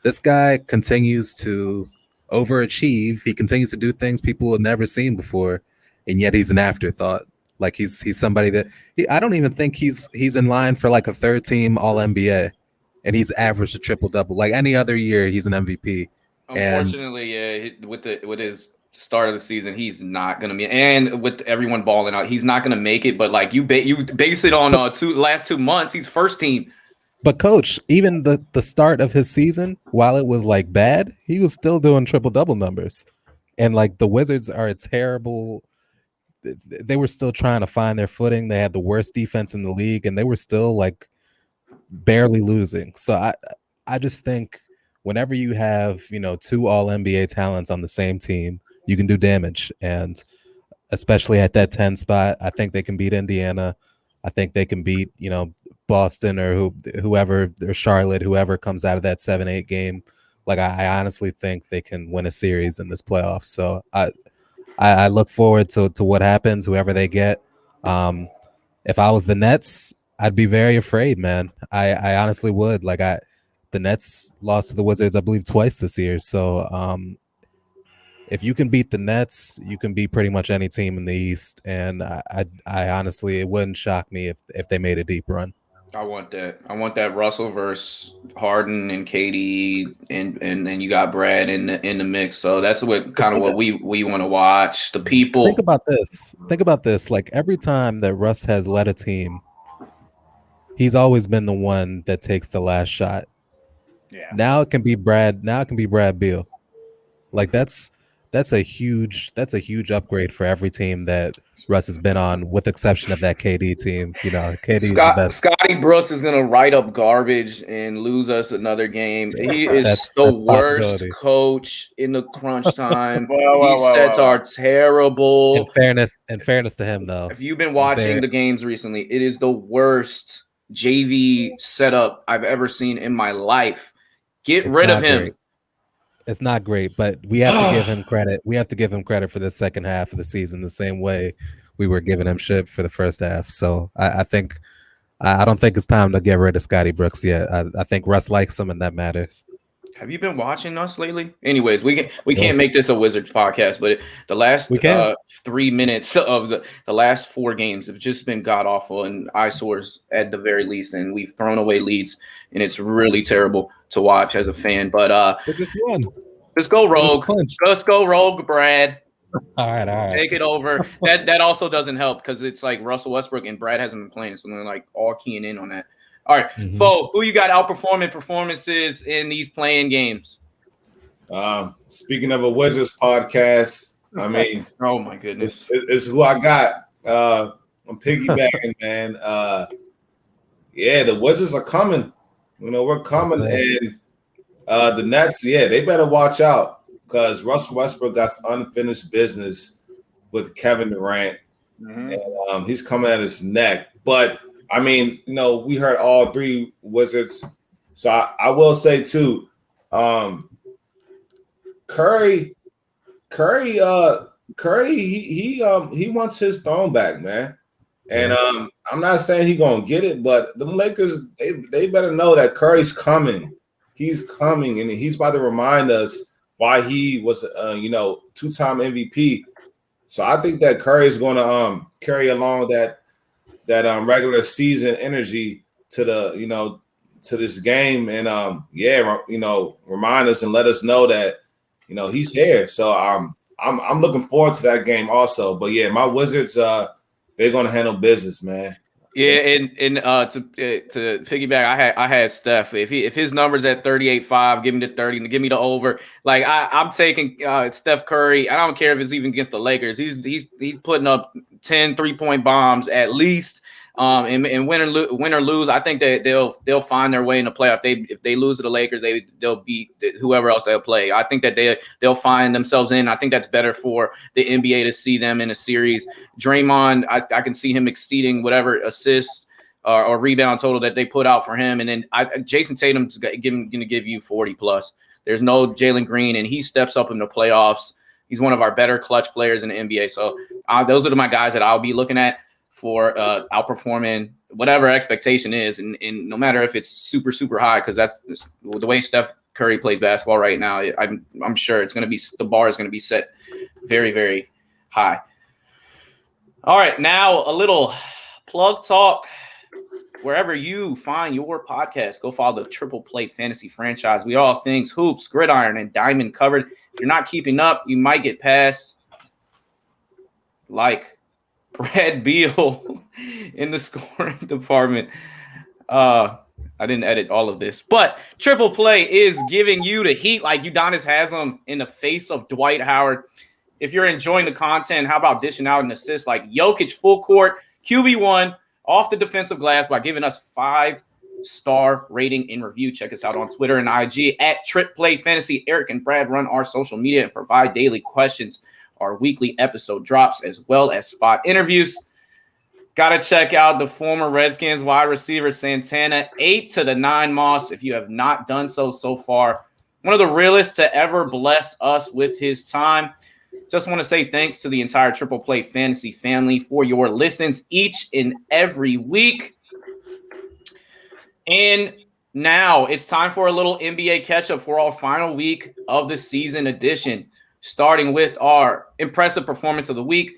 this guy continues to overachieve. He continues to do things people have never seen before, and yet he's an afterthought. Like he's somebody that I don't even think he's in line for like a third team All-NBA, and he's averaged a triple-double. Like any other year, he's an MVP. Unfortunately, with his start of the season, he's not going to be, and with everyone balling out, he's not going to make it. But like you base it on last 2 months, he's first team. But coach, even the start of his season, while it was like bad, he was still doing triple-double numbers. And like the Wizards are a terrible. They were still trying to find their footing. They had the worst defense in the league, and they were still like barely losing. So I just think whenever you have, you know, 2 all-NBA talents on the same team, you can do damage. And especially at that 10 spot, I think they can beat Indiana. I think they can beat, you know, Boston or whoever, or Charlotte, whoever comes out of that 7-8 game. Like I honestly think they can win a series in this playoffs. So I look forward to what happens, whoever they get. If I was the Nets, I'd be very afraid, man. I honestly would. Like the Nets lost to the Wizards, I believe, twice this year. So if you can beat the Nets, you can beat pretty much any team in the East. And I honestly, it wouldn't shock me if they made a deep run. I want that. I want that Russell versus Harden and KD, and then you got Brad in the mix. So that's what we want to watch. The people. Think about this. Like every time that Russ has led a team, he's always been the one that takes the last shot. Yeah. Now it can be Brad. Now it can be Brad Beal. Like that's a huge upgrade for every team that Russ has been on, with exception of that KD team. You know, KD's the best. Scotty Brooks is gonna write up garbage and lose us another game. He is the worst coach in the crunch time. These sets are terrible. In fairness to him, though, if you've been watching the games recently, it is the worst JV setup I've ever seen in my life. Get rid of him. Great. It's not great, but we have to give him credit. We have to give him credit for the second half of the season the same way we were giving him shit for the first half. So I don't think it's time to get rid of Scotty Brooks yet. I think Russ likes him, and that matters. Have you been watching us lately? Anyways, we can't make this a Wizards podcast, but the last 3 minutes of the last 4 games have just been god awful and eyesores at the very least, and we've thrown away leads, and it's really terrible to watch as a fan. But just won. Let's go rogue. Let's go rogue, Brad. All right. Take it over. That also doesn't help because it's like Russell Westbrook and Brad hasn't been playing, so they're like all keying in on that. All right, Fo, who you got outperforming performances in these playing games? Speaking of a Wizards podcast, I mean, oh my goodness, it's who I got. I'm piggybacking, man. The Wizards are coming. You know, we're coming, and the Nets, they better watch out because Russell Westbrook got some unfinished business with Kevin Durant, and he's coming at his neck. But I mean, you know, we heard all 3 Wizards, so I will say too, Curry, he wants his throne back, man. And I'm not saying he's gonna get it, but the Lakers, they better know that Curry's coming. He's coming, and he's about to remind us why he was, 2-time MVP. So I think that Curry is going to carry along that regular season energy to the to this game, and remind us and let us know that he's here. So I'm looking forward to that game also. But my Wizards, they're going to handle business, man. Yeah, and to piggyback, I had Steph. If his number's at 38.5, give me the 30 and give me the over. Like I'm taking Steph Curry. I don't care if it's even against the Lakers. He's putting up 10 3-point bombs at least. And win or lose, I think that they'll find their way in the playoff. If they lose to the Lakers, they'll beat whoever else they'll play. I think that they'll find themselves in. I think that's better for the NBA to see them in a series. Draymond, I can see him exceeding whatever assists or rebound total that they put out for him. And then Jason Tatum's going to give you 40 plus. There's no Jalen Green, and he steps up in the playoffs. He's one of our better clutch players in the NBA. So those are my guys that I'll be looking at for outperforming whatever expectation is, and no matter if it's super, super high, because that's the way Steph Curry plays basketball right now. I'm sure it's going to be, the bar is going to be set very, very high. All right, now a little plug talk. wherever you find your podcast. Go follow the Triple Play Fantasy franchise. We all things hoops, gridiron, and diamond covered. If you're not keeping up, you might get past like Brad Beal in the scoring department. I didn't edit all of this, but Triple Play is giving you the heat like Udonis has them in the face of Dwight Howard. If you're enjoying the content, how about dishing out an assist like Jokic full court, QB1 off the defensive glass by giving us 5-star rating and review. Check us out on Twitter and IG at Trip Play Fantasy. Eric and Brad run our social media and provide daily questions. Our weekly episode drops as well as spot interviews. Got to check out the former Redskins wide receiver Santana, 8 to the 9 Moss. If you have not done so far, one of the realest to ever bless us with his time. Just want to say thanks to the entire Triple Play Fantasy family for your listens each and every week. And now it's time for a little NBA catch-up for our final week of the season edition, starting with our impressive performance of the week.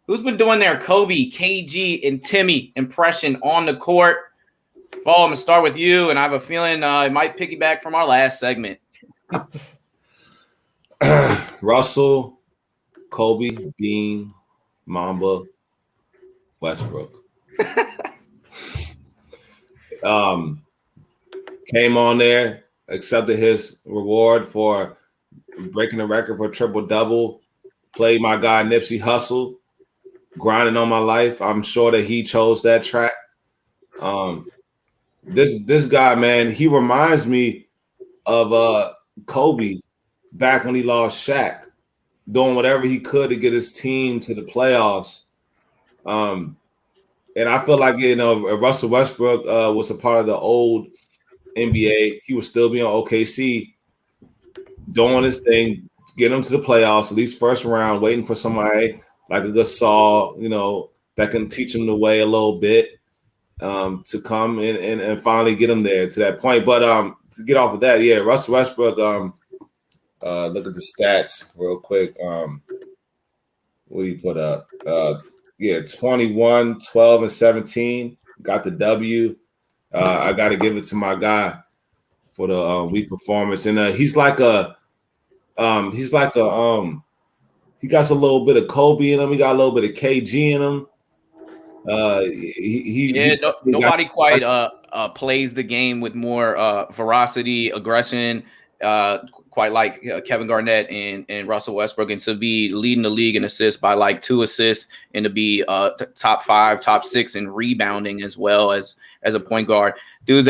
Who's been doing their Kobe, KG, and Timmy impression on the court? Fall, I'm going to start with you, and I have a feeling it might piggyback from our last segment. Russell, Kobe, Bean, Mamba, Westbrook. Came on there, accepted his reward for breaking the record for triple-double, played my guy Nipsey Hussle, grinding on my life. I'm sure that he chose that track. This guy, man, he reminds me of Kobe back when he lost Shaq, doing whatever he could to get his team to the playoffs. And I feel like, you know, if Russell Westbrook was a part of the old NBA, he would still be on OKC doing his thing, get him to the playoffs, at least first round, waiting for somebody like a Gasol, you know, that can teach him the way a little bit to come and finally get him there to that point. But to get off of that, yeah, Russell Westbrook, look at the stats real quick. What do you put up? 21, 12, and 17. Got the W. I got to give it to my guy for the week performance. And he got a little bit of Kobe in him. He got a little bit of KG in him. Nobody quite plays the game with more veracity, aggression, quite like Kevin Garnett and Russell Westbrook, and to be leading the league in assists by like 2 assists, and to be top 5, top 6 in rebounding as well as a point guard. Dude's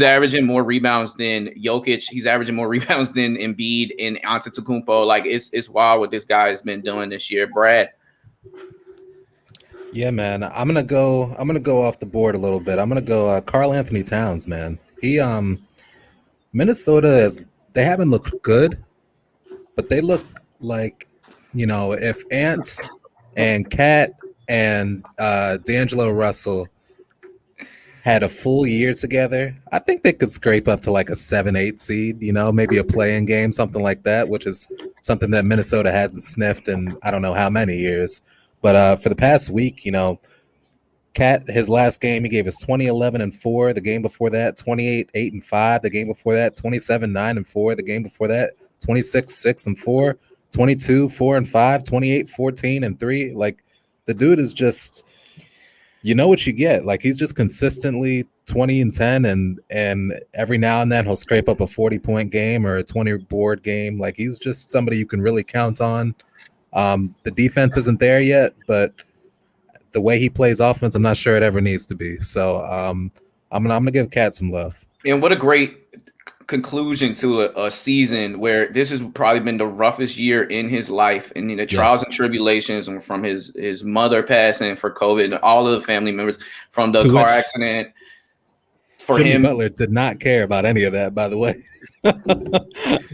averaging more rebounds than Jokic. He's averaging more rebounds than Embiid and Antetokounmpo. Like it's wild what this guy has been doing this year. Brad. Yeah, man. I'm gonna go off the board a little bit. I'm gonna go Karl Anthony Towns, man. He Minnesota they haven't looked good, but they look like, you know, if Ant and Cat and D'Angelo Russell had a full year together, I think they could scrape up to like a 7-8 seed, you know, maybe a play-in game, something like that, which is something that Minnesota hasn't sniffed in I don't know how many years. But for the past week, you know, Cat, his last game, he gave us 20-11-4. The game before that, 28-8-5. The game before that, 27-9-4. The game before that, 26-6-4. 22-4-5. 28-14-3. Like, the dude is just, you know what you get. Like, he's just consistently 20-10, and every now and then he'll scrape up a 40-point game or a 20-board game. Like, he's just somebody you can really count on. The defense isn't there yet, but the way he plays offense, I'm not sure it ever needs to be. So I'm gonna give Cat some love. And what a great conclusion to a season where this has probably been the roughest year in his life, and the trials and tribulations, and from his mother passing for COVID, and all of the family members from the car accident. For Jimmy him, Butler did not care about any of that, by the way.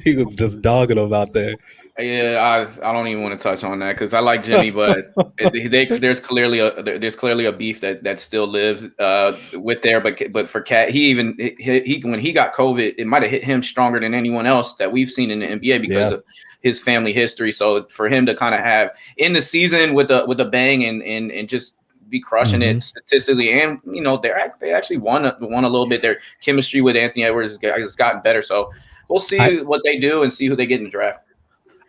He was just dogging him out there. Yeah, I don't even want to touch on that because I like Jimmy, but there's clearly a beef that still lives with there. But for Cat, he when he got COVID, it might have hit him stronger than anyone else that we've seen in the NBA because of his family history. So for him to kind of have in the season with a bang and just be crushing it statistically, and they actually won a little bit. Their chemistry with Anthony Edwards has gotten better, so we'll see what they do and see who they get in the draft.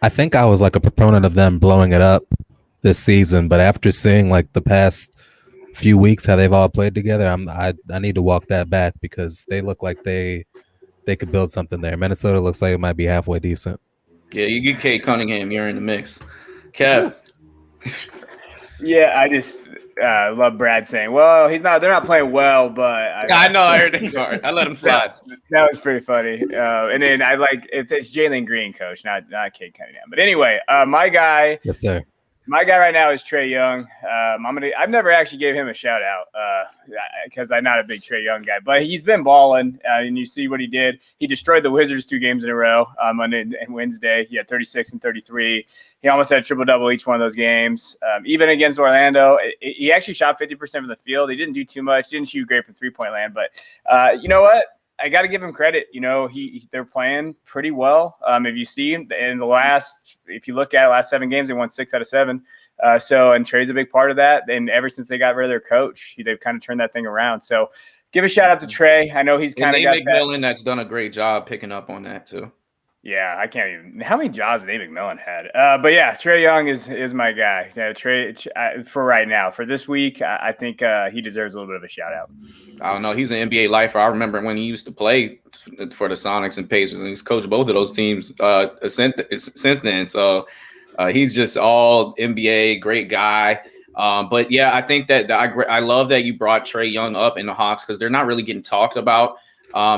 I think I was like a proponent of them blowing it up this season, but after seeing like the past few weeks how they've all played together, I need to walk that back because they look like they could build something there. Minnesota looks like it might be halfway decent. Yeah, you get Kate Cunningham, you're in the mix. Kev. Yeah, I just love Brad saying, "Well, they're not playing well," but I know. I heard that. I let him slide. That was pretty funny. And then I like it's Jalen Green, coach, not Kate Cunningham. But anyway, my guy. Yes, sir. My guy right now is Trae Young. I've never actually gave him a shout out because I'm not a big Trae Young guy, but he's been balling, and you see what he did. He destroyed the Wizards 2 games in a row Monday and Wednesday. He had 36 and 33. He almost had a triple-double each one of those games. Even against Orlando, he actually shot 50% from the field. He didn't do too much. Didn't shoot great from three-point land, but you know what? I got to give him credit. They're playing pretty well. If you see in if you look at the last 7 games, they won 6 out of 7. And Trae's a big part of that. And ever since they got rid of their coach, they've kind of turned that thing around. So give a shout out to Trae. I know he's kind of got McMillan that's done a great job picking up on that too. Yeah, I can't even. How many jobs Nate McMillan had? But yeah, Trae Young is my guy. Trae for right now. For this week, I think he deserves a little bit of a shout out. I don't know. He's an NBA lifer. I remember when he used to play for the Sonics and Pacers, and he's coached both of those teams since then. So he's just all NBA, great guy. But yeah, I think that I love that you brought Trae Young up in the Hawks because they're not really getting talked about.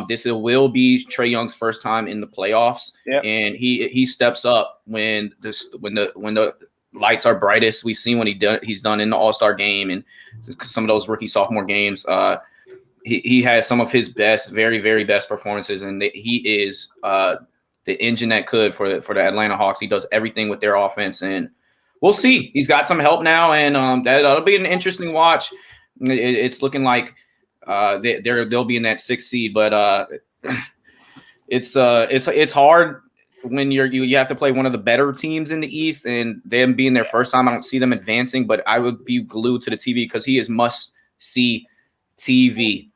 This will be Trae Young's first time in the playoffs, and he steps up when the lights are brightest. We've seen what he's done in the All-Star game and some of those rookie sophomore games. He has some of his best, very, very best performances, and he is the engine that could for the Atlanta Hawks. He does everything with their offense, and we'll see. He's got some help now, and that'll be an interesting watch. It's looking like they'll be in that 6th seed, but it's hard when you have to play one of the better teams in the East, and them being their first time. I don't see them advancing, but I would be glued to the TV because he is must-see TV.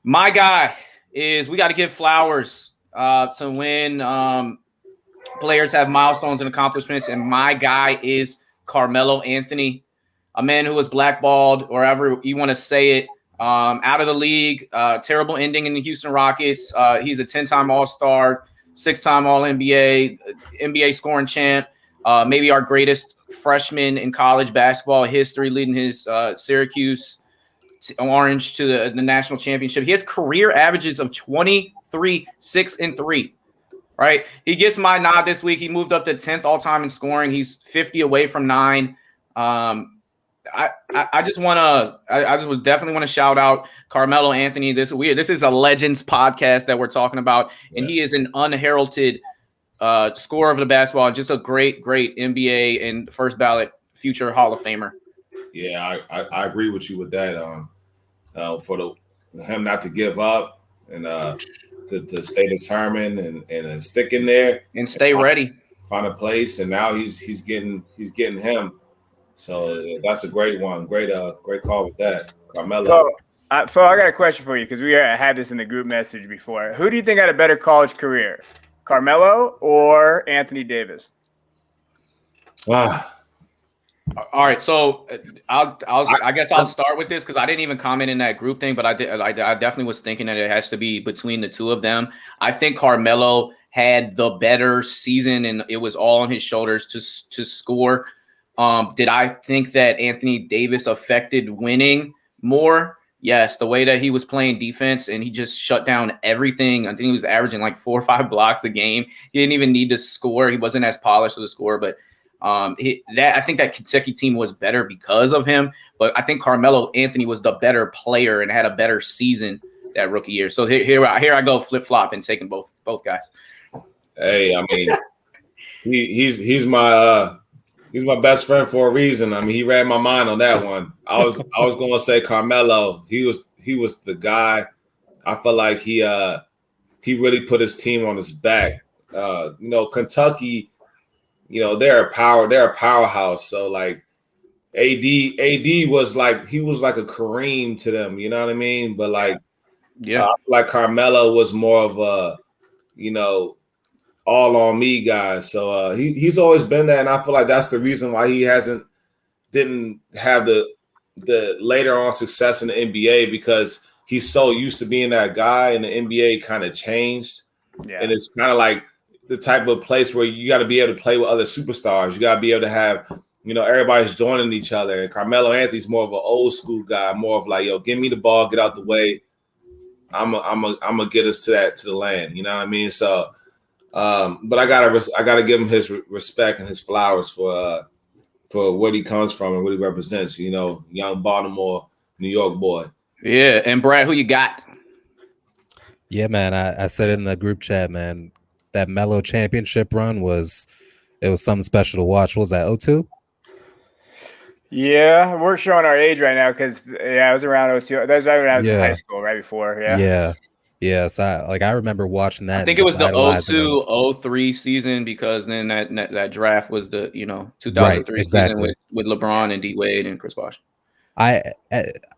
My guy is we got to give flowers to when players have milestones and accomplishments, and my guy is Carmelo Anthony, a man who was blackballed, or however you want to say it, out of the league. Terrible ending in the Houston Rockets. He's a 10-time All-Star, 6-time All-NBA, NBA scoring champ, maybe our greatest freshman in college basketball history, leading his Syracuse Orange to the national championship. He has career averages of 23, 6, and 3. Right? He gets my nod this week. He moved up to 10th all-time in scoring. He's 50 away from 9. I just would definitely want to shout out Carmelo Anthony. This is a Legends podcast that we're talking about, and he is an unheralded scorer of the basketball, and just a great NBA and first ballot future Hall of Famer. Yeah, I agree with you with that. For him not to give up and to stay determined and stick in there and stay ready, find a place, and now he's getting him. So that's a great one. Great call with that, Carmelo. So, I got a question for you because we had this in the group message before. Who do you think had a better college career, Carmelo or Anthony Davis? All right, so I guess I'll start with this because I didn't even comment in that group thing, but I definitely was thinking that it has to be between the two of them. I think Carmelo had the better season, and it was all on his shoulders to score. Did I think that Anthony Davis affected winning more? Yes, the way that he was playing defense and he just shut down everything. I think he was averaging like 4 or 5 blocks a game. He didn't even need to score. He wasn't as polished as a scorer, but I think that Kentucky team was better because of him. But I think Carmelo Anthony was the better player and had a better season that rookie year. So here I go flip-flop and taking both guys. Hey, I mean, he's my best friend for a reason. I mean, he read my mind on that one. I was going to say Carmelo. He was the guy. I feel like he really put his team on his back. Kentucky, they're a powerhouse. So like AD was like he was like a Kareem to them, you know what I mean? But like, like Carmelo was more of a, you know, all on me guy. So he's always been there, and I feel like that's the reason why he didn't have the later on success in the NBA, because he's so used to being that guy, and the NBA kind of changed. Yeah. And it's kind of like the type of place where you got to be able to play with other superstars. You got to be able to have, you know, everybody's joining each other. And Carmelo Anthony's more of an old school guy, more of like, yo, give me the ball, get out the way. I'm a get us to the land. You know what I mean? So, but I gotta give him his respect and his flowers for where he comes from and what he represents. You know, young Baltimore, New York boy. Yeah, and Brad, who you got? Yeah, man. I said in the group chat, man, that Melo championship run was something special to watch. What was that, 02? Yeah, we're showing our age right now because I was around 02. That was right when I was in high school, right before. Yeah. So I remember watching that. I think it was the 02-03 season, because then that draft was the 2003 season with LeBron and D Wade and Chris Bosh. I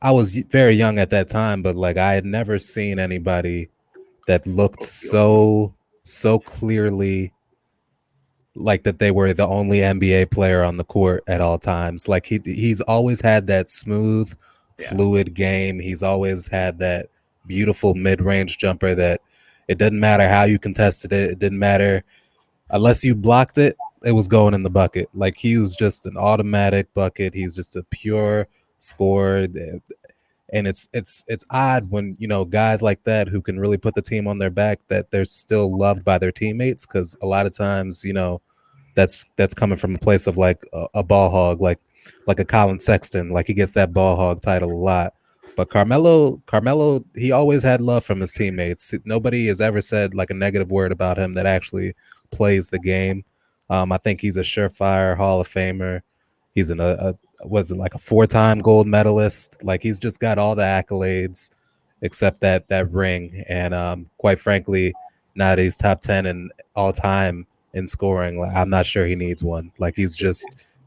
was very young at that time, but like I had never seen anybody that looked so clearly like that they were the only NBA player on the court at all times. Like he's always had that smooth, fluid game. He's always had that beautiful mid-range jumper that it didn't matter how you contested it. It didn't matter unless you blocked it. It was going in the bucket. Like he was just an automatic bucket. He's just a pure scorer. And it's odd when, you know, guys like that who can really put the team on their back, that they're still loved by their teammates, because a lot of times, you know, that's coming from a place of like a ball hog, like a Colin Sexton. Like he gets that ball hog title a lot. But Carmelo, he always had love from his teammates. Nobody has ever said like a negative word about him that actually plays the game. I think he's a surefire Hall of Famer. He's a 4-time gold medalist. Like he's just got all the accolades except that ring. And quite frankly, now that he's top 10 in all time in scoring, like, I'm not sure he needs one. Like he's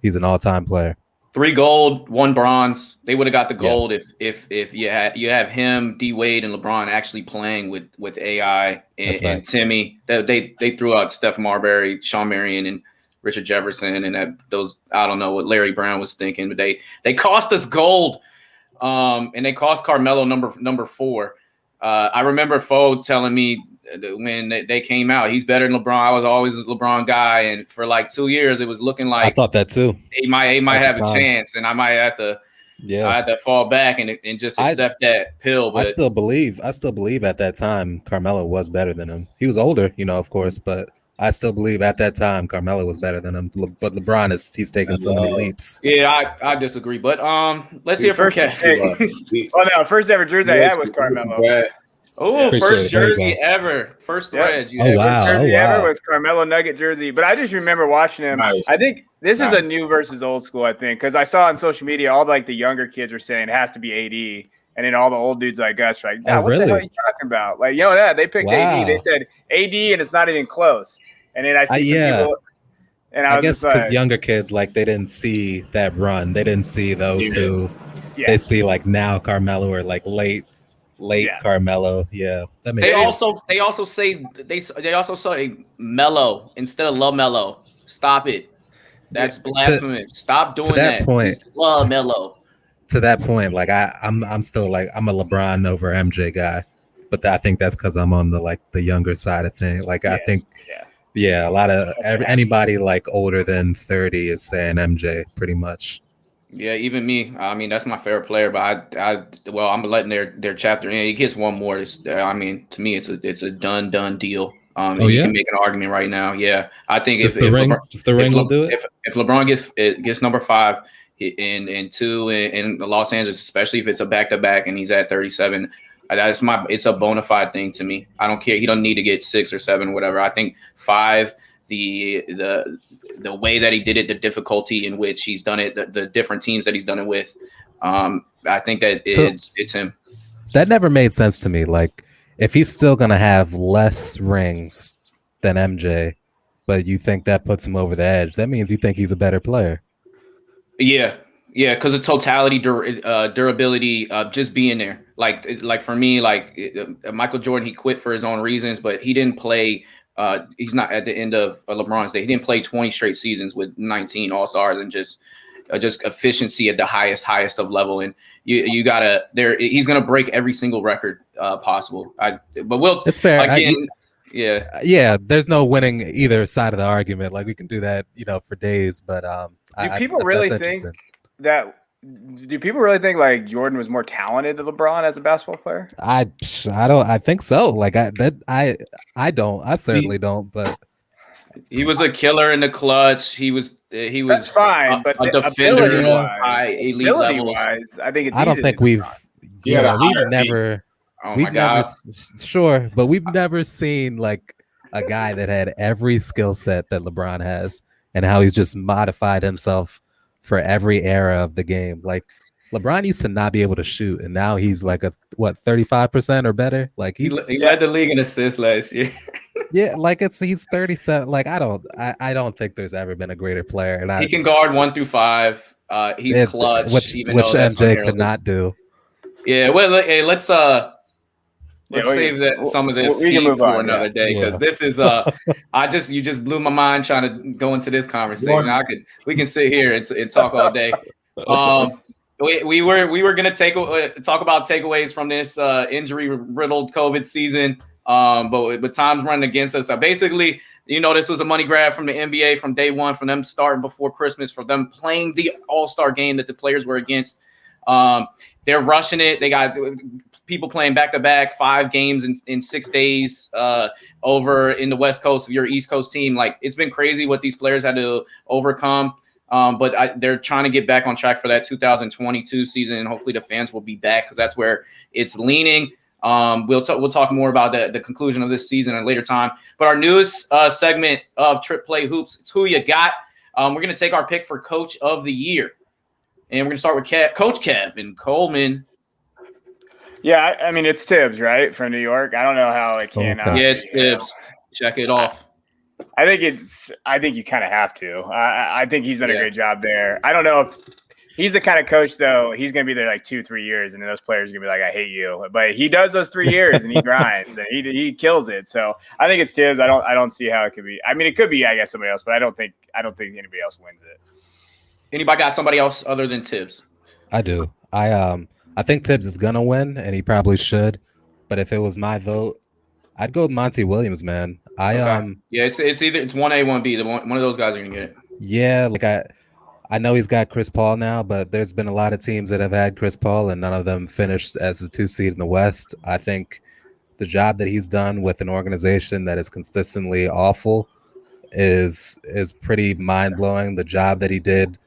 an all-time player. 3 gold, 1 bronze. They would have got the gold if you have him, D Wade, and LeBron actually playing with AI and Timmy. They threw out Steph Marbury, Sean Marion, and Richard Jefferson, and I don't know what Larry Brown was thinking, but they cost us gold, and they cost Carmelo number 4. I remember Foe telling me when they came out, he's better than LeBron. I was always a LeBron guy, and for like 2 years, it was looking like I thought that too. He might have a chance, and I might have to. Yeah, I had to fall back and just accept that pill. But I still believe at that time Carmelo was better than him. He was older, you know, of course, but I still believe at that time Carmelo was better than him. But LeBron he's taken so many leaps. Yeah, I disagree. But let's hear from Kev. First ever jersey I had was Carmelo. Oh, first jersey ever. First threads. First jersey ever was Carmelo Nugget jersey. But I just remember watching him. Nice. I think this is a new versus old school, I think, because I saw on social media all like the younger kids were saying it has to be AD. And then all the old dudes like us are like, what the hell are you talking about? Like, they picked AD. They said AD, and it's not even close. And then I see some people. And I guess because younger kids, like, they didn't see that run. They didn't see the 02. Yeah. They see like now Carmelo or like late Carmelo. Yeah, that makes sense. They also say Mello instead of LaMelo. Stop it. That's blasphemous. Stop doing that. Point, LaMelo. To that point, like I'm still like I'm a LeBron over MJ guy, but I think that's because I'm on the younger side of things. Like I think, a lot of anybody like older than 30 is saying MJ pretty much. Yeah, even me. I mean, that's my favorite player, but I'm letting their chapter in. He gets one more. I mean, to me, it's a done deal. You can make an argument right now. Yeah, I think if the ring will do it. If LeBron gets number 5 and 2 in Los Angeles, especially if it's a back-to-back and he's at 37, it's a bona fide thing to me. I don't care. He don't need to get 6 or 7, whatever. I think 5. The way that he did it, the difficulty in which he's done it, the different teams that he's done it with, I think that it's him. That never made sense to me. Like, if he's still gonna have less rings than MJ, but you think that puts him over the edge, that means you think he's a better player. Yeah, Yeah, because of totality, durability, just being there. Like for me, Michael Jordan, he quit for his own reasons, but he didn't play. He's not at the end of LeBron's day. He didn't play 20 straight seasons with 19 All-Stars and just efficiency at the highest of level. And you gotta there. He's gonna break every single record possible. It's fair. Again. Yeah. There's no winning either side of the argument. Like we can do that, for days. But do people really think like Jordan was more talented than LeBron as a basketball player? I don't. I think so. Like I don't. I certainly don't. But he was a killer in the clutch. He was. That's fine, but a defender high elite level. I think it's. I don't think we've. Yeah, we've never. Oh we've never, sure, but we've never seen like a guy that had every skill set that LeBron has, and how he's just modified himself for every era of the game. Like LeBron used to not be able to shoot, and now he's like 35% or better. Like he led the league in assists last year. Yeah, like he's 37. Like I don't think there's ever been a greater player. And he can guard 1 through 5. He's clutch, which MJ could not do. Yeah, well, hey, let's save some of this for another day, because this is you just blew my mind trying to go into this conversation. We can sit here and talk all day. We were gonna talk about takeaways from this injury riddled COVID season, but time's running against us. So basically, this was a money grab from the NBA from day one, from them starting before Christmas, for them playing the All-Star game that the players were against. They're rushing it. They got people playing back-to-back 5 games in 6 days over in the West Coast of your East Coast team. Like, it's been crazy what these players had to overcome. But they're trying to get back on track for that 2022 season, and hopefully the fans will be back, because that's where it's leaning. We'll talk more about the conclusion of this season at a later time. But our newest segment of Trip Play Hoops, it's Who You Got. We're going to take our pick for Coach of the Year. And we're going to start with Coach Kevin Coleman. Yeah, I mean, it's Tibbs, right, from New York. I don't know how it can. Yeah, it's Tibbs. Check it off. I think you kind of have to. I think he's done a great job there. I don't know if he's the kind of coach, though. He's going to be there like 2-3 years, and then those players are going to be like, "I hate you." But he does those 3 years, and he grinds, and he kills it. So I think it's Tibbs. I don't see how it could be. I mean, it could be, I guess, somebody else, but I don't think anybody else wins it. Anybody got somebody else other than Tibbs? I do. I think Tibbs is gonna win, and he probably should. But if it was my vote, I'd go with Monty Williams, man. It's either 1A, 1B. One of those guys are gonna get it. Yeah, like I know he's got Chris Paul now, but there's been a lot of teams that have had Chris Paul, and none of them finished as the 2 seed in the West. I think the job that he's done with an organization that is consistently awful is pretty mind blowing. The job that he did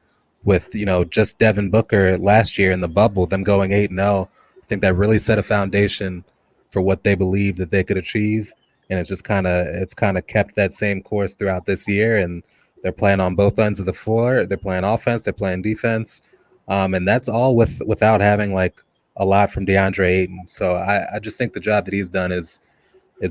with just Devin Booker last year in the bubble, them going 8-0, I think that really set a foundation for what they believed that they could achieve, and it's kind of kept that same course throughout this year. And they're playing on both ends of the floor. They're playing offense, they're playing defense, and that's all without having like a lot from DeAndre Ayton. So I just think the job that he's done it's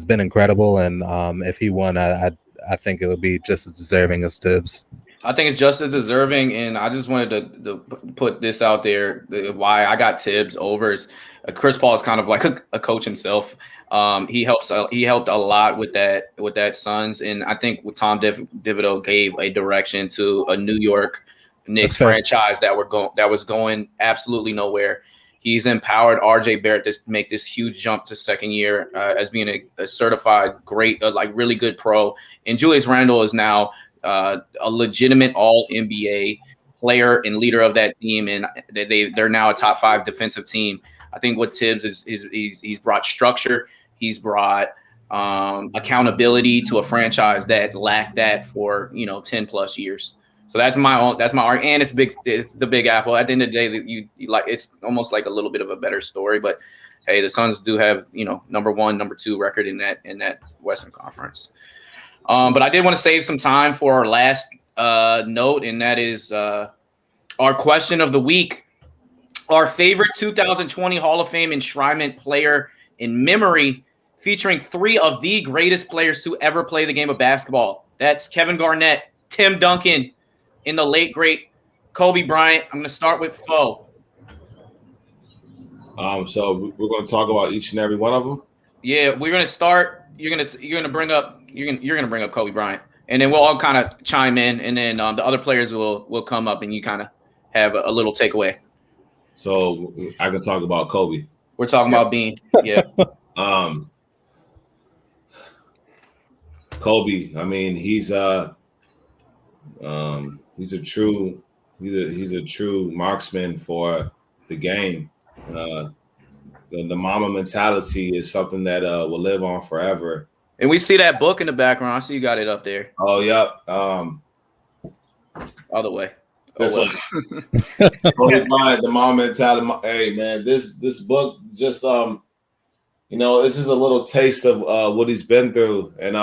been incredible, and if he won, I think it would be just as deserving as Tibbs. I think it's just as deserving, and I just wanted to put this out there. Why I got Tibbs over is Chris Paul is kind of like a coach himself. He helped a lot with that Suns, and I think with Tom Thibodeau gave a direction to a New York Knicks franchise that was going absolutely nowhere. He's empowered RJ Barrett to make this huge jump to second year as being a certified great, really good pro, and Julius Randle is now a legitimate all-NBA player and leader of that team, and they're now a top 5 defensive team. I think what Tibbs is he's brought structure, he's brought accountability to a franchise that lacked that for 10 plus years. So that's my argument, and it's the Big Apple. At the end of the day, you like, it's almost like a little bit of a better story, but hey, the Suns do have number 1, number 2 record in that Western Conference. But I did want to save some time for our last note, and that is our question of the week. Our favorite 2020 Hall of Fame enshrinement player in memory, featuring 3 of the greatest players to ever play the game of basketball. That's Kevin Garnett, Tim Duncan, and the late, great Kobe Bryant. I'm going to start with Fo. So we're going to talk about each and every one of them. Yeah, we're going to start. You're going to bring up Kobe Bryant, and then we'll all kind of chime in, and then the other players will come up, and you kind of have a little takeaway. So I can talk about Kobe. We're talking about Bean. Yeah. Kobe. I mean, he's a true marksman for the game. The Mamba mentality is something that will live on forever. And we see that book in the background. I see you got it up there. Oh, yep. Other way. This one. The Mamba mentality. Hey, man, this book just it's just a little taste of what he's been through. And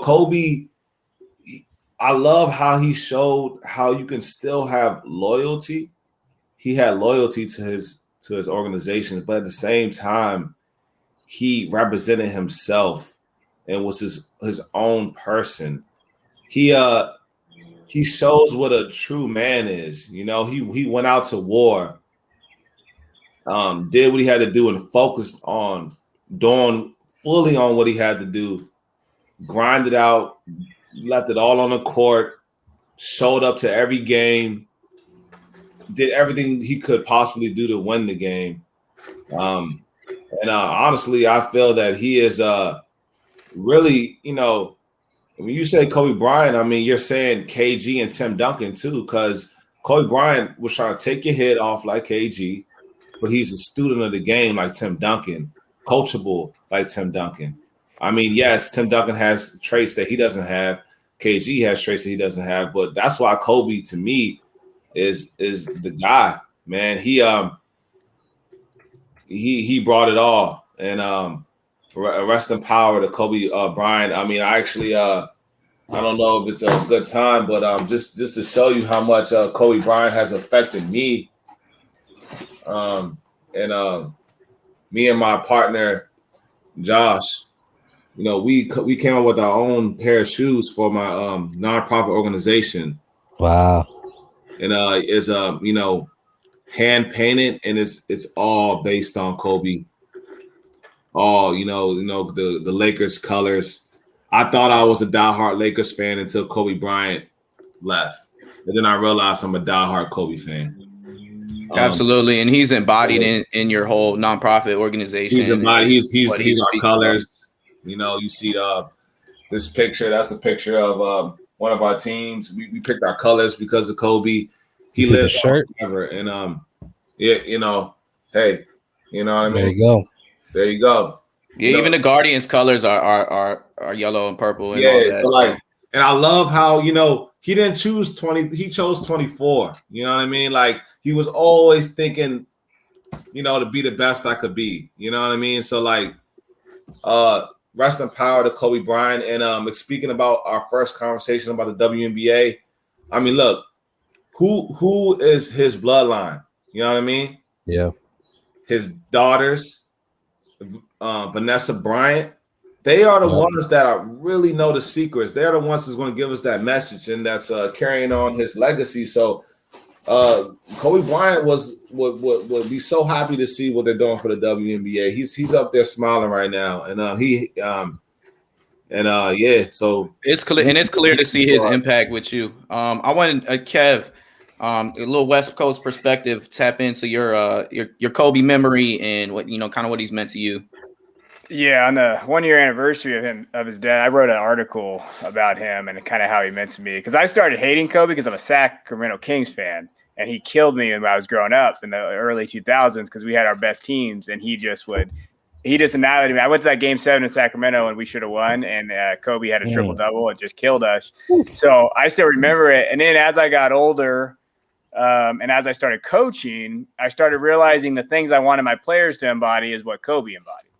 Kobe, I love how he showed how you can still have loyalty. He had loyalty to his organization, but at the same time, he represented himself and was his own person. He shows what a true man is. He went out to war, did what he had to do, and focused on doing fully on what he had to do. Grinded out, left it all on the court, showed up to every game, did everything he could possibly do to win the game. Honestly, I feel that he is really, when you say Kobe Bryant, I mean, you're saying KG and Tim Duncan too, because Kobe Bryant was trying to take your head off like KG, but he's a student of the game like Tim Duncan, coachable like Tim Duncan. I mean, yes, Tim Duncan has traits that he doesn't have. KG has traits that he doesn't have, but that's why Kobe, to me, is the guy, man. He brought it all, and rest in power to Kobe Bryant. I mean, I actually I don't know if it's a good time, but just to show you how much Kobe Bryant has affected me, me and my partner Josh. We came up with our own pair of shoes for my nonprofit organization. Wow. And it's hand painted, and it's all based on Kobe. All the Lakers colors. I thought I was a diehard Lakers fan until Kobe Bryant left, and then I realized I'm a diehard Kobe fan. Absolutely, and he's embodied in your whole nonprofit organization. He's embodied. He's our colors. You see this picture. That's a picture of one of our teams. We picked our colors because of Kobe. He lived shirt forever, and hey, you know what I mean. There you go. Yeah, even the Guardians colors are yellow and purple. And all that. So and I love how he didn't choose 20. He chose 24. You know what I mean? Like, he was always thinking, to be the best I could be. You know what I mean? So rest in power to Kobe Bryant. And speaking about our first conversation about the WNBA, I mean, look, who is his bloodline? You know what I mean? Yeah. His daughters, Vanessa Bryant, they are the ones that really know the secrets. They're the ones that's going to give us that message, and that's carrying on his legacy. So Kobe Bryant would be so happy to see what they're doing for the WNBA. He's up there smiling right now, and So it's clear to see his impact with you. I wanted Kev, a little West Coast perspective, tap into your Kobe memory and what kind of what he's meant to you. Yeah, on the 1 year anniversary of his death, I wrote an article about him and kind of how he meant to me, because I started hating Kobe because I'm a Sacramento Kings fan. And he killed me when I was growing up in the early 2000s because we had our best teams, and he just annihilated me. I went to that Game 7 in Sacramento, and we should have won, and Kobe had a triple-double and just killed us. So I still remember it. And then as I got older and as I started coaching, I started realizing the things I wanted my players to embody is what Kobe embodied.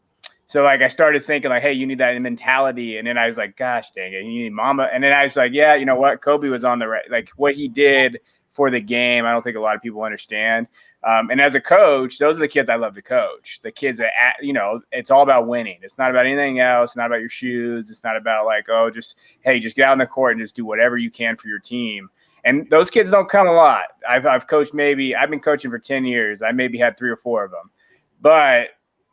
So I started thinking hey, you need that mentality. And then I was like, gosh, dang it, you need Mamba. And then I was like, yeah, you know what? Kobe was on the right, what he did for the game. I don't think a lot of people understand. And as a coach, those are the kids I love to coach. The kids that, it's all about winning. It's not about anything else. It's not about your shoes. It's not about just get out on the court and just do whatever you can for your team. And those kids don't come a lot. I've coached I've been coaching for 10 years. I maybe had 3 or 4 of them. But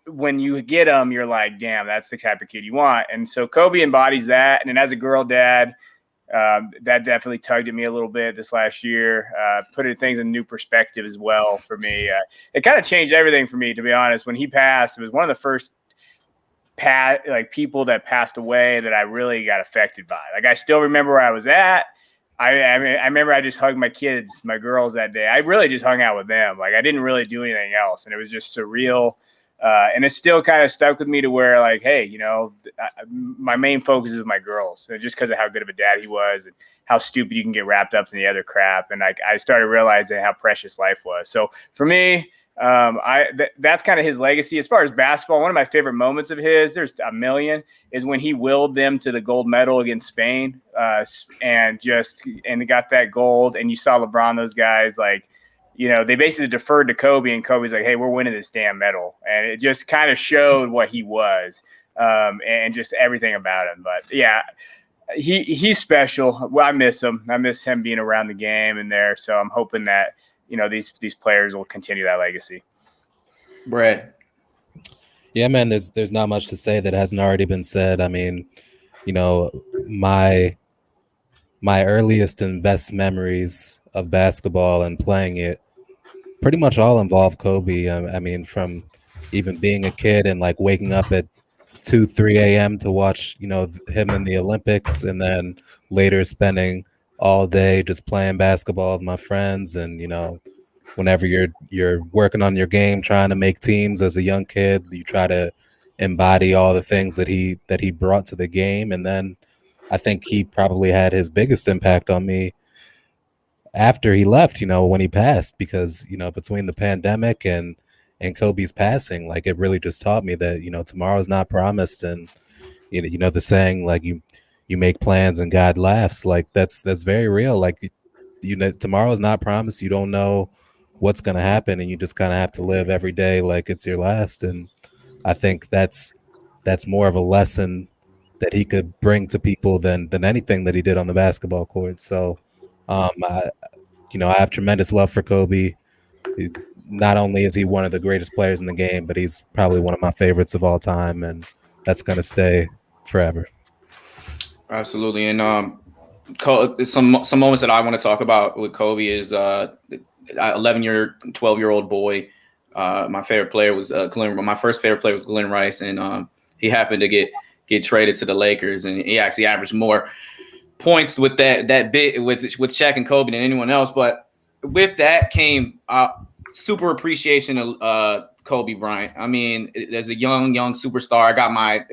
when you get them, you're like, damn, that's the type of kid you want. And so Kobe embodies that. And as a girl dad, that definitely tugged at me a little bit this last year, putting things in new perspective as well for me. It kind of changed everything for me, to be honest. When he passed, it was one of the first people that passed away that I really got affected by. Like, I still remember where I was at. I remember I just hugged my kids, my girls that day. I really just hung out with them. Like, I didn't really do anything else. And it was just surreal. And it still kind of stuck with me to where, like, hey, you know, my main focus is my girls, just because of how good of a dad he was and how stupid you can get wrapped up in the other crap. And I started realizing how precious life was. So for me, that's kind of his legacy. As far as basketball, one of my favorite moments of his, there's a million, is when he willed them to the gold medal against Spain, and got that gold. And you saw LeBron, those guys, like, you know, they basically deferred to Kobe, and Kobe's like, hey, we're winning this damn medal. And it just kind of showed what he was, and just everything about him. But yeah, he's special. Well, I miss him. I miss him being around the game and there. So I'm hoping that, you know, these players will continue that legacy. Brad. Yeah, man, there's not much to say that hasn't already been said. I mean, you know, my earliest and best memories of basketball and playing it pretty much all involve Kobe. I mean, from even being a kid and like waking up at 2-3 a.m. to watch, you know, him in the Olympics, and then later spending all day just playing basketball with my friends. And, you know, whenever you're working on your game, trying to make teams as a young kid, you try to embody all the things that he brought to the game. And then I think he probably had his biggest impact on me after he left, you know, when he passed, because, you know, between the pandemic and Kobe's passing, like, it really just taught me that, you know, tomorrow's not promised. And, you know, the saying, like, you make plans and God laughs, like, that's very real. Like, you know, tomorrow's not promised. You don't know what's going to happen, and you just kind of have to live every day like it's your last. And I think that's more of a lesson that he could bring to people than anything that he did on the basketball court. So, you know, I have tremendous love for Kobe. Not only is he one of the greatest players in the game, but he's probably one of my favorites of all time, and that's going to stay forever. Absolutely. And some moments that I want to talk about with Kobe is 12-year-old boy. My favorite player was Glenn. My first favorite player was Glenn Rice, and he happened to get traded to the Lakers, and he actually averaged more points with that bit with Shaq and Kobe than anyone else. But with that came super appreciation of Kobe Bryant. I mean, as a young superstar, I got my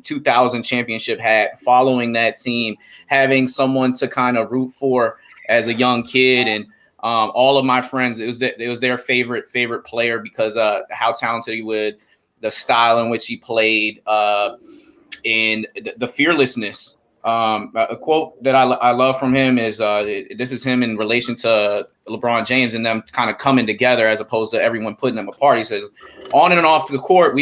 2000 championship hat following that team, having someone to kind of root for as a young kid. And all of my friends, it was their favorite player because how talented he was, the style in which he played, and the fearlessness. A quote that I love from him is this is him in relation to LeBron James and them kind of coming together as opposed to everyone putting them apart. He says, on and off the court,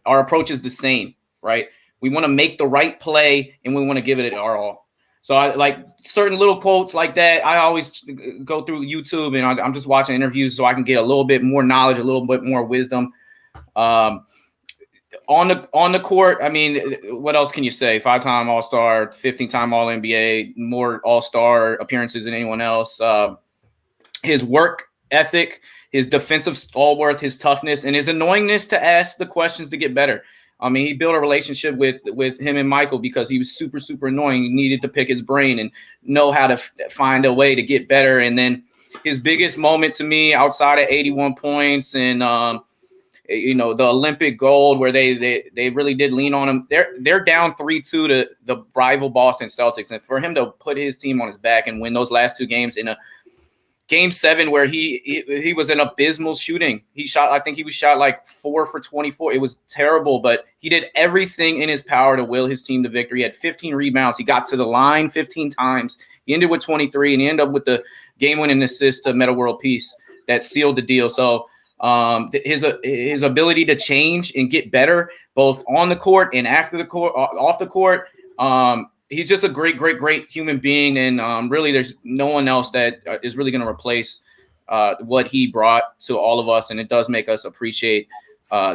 our approach is the same, right? We want to make the right play and we want to give it our all. So I like certain little quotes like that. I always go through YouTube and I'm just watching interviews so I can get a little bit more knowledge, a little bit more wisdom. On the court, I mean, what else can you say? 5-time All-Star, 15-time All-NBA, more All-Star appearances than anyone else. His work ethic, his defensive stalwart, his toughness, and his annoyingness to ask the questions to get better. I mean, he built a relationship with him and Michael because he was super, super annoying. He needed to pick his brain and know how to find a way to get better. And then his biggest moment to me outside of 81 points and you know, the Olympic gold where they really did lean on him. They're down 3-2 to the rival Boston Celtics. And for him to put his team on his back and win those last 2 games in a Game 7 where he was an abysmal shooting. I think he was shot like 4 for 24. It was terrible, but he did everything in his power to will his team to victory. He had 15 rebounds. He got to the line 15 times. He ended with 23, and he ended up with the game-winning assist to Metta World Peace that sealed the deal. So his ability to change and get better both on the court and after the court, off the court, he's just a great, great, great human being. And really, there's no one else that is really going to replace what he brought to all of us. And it does make us appreciate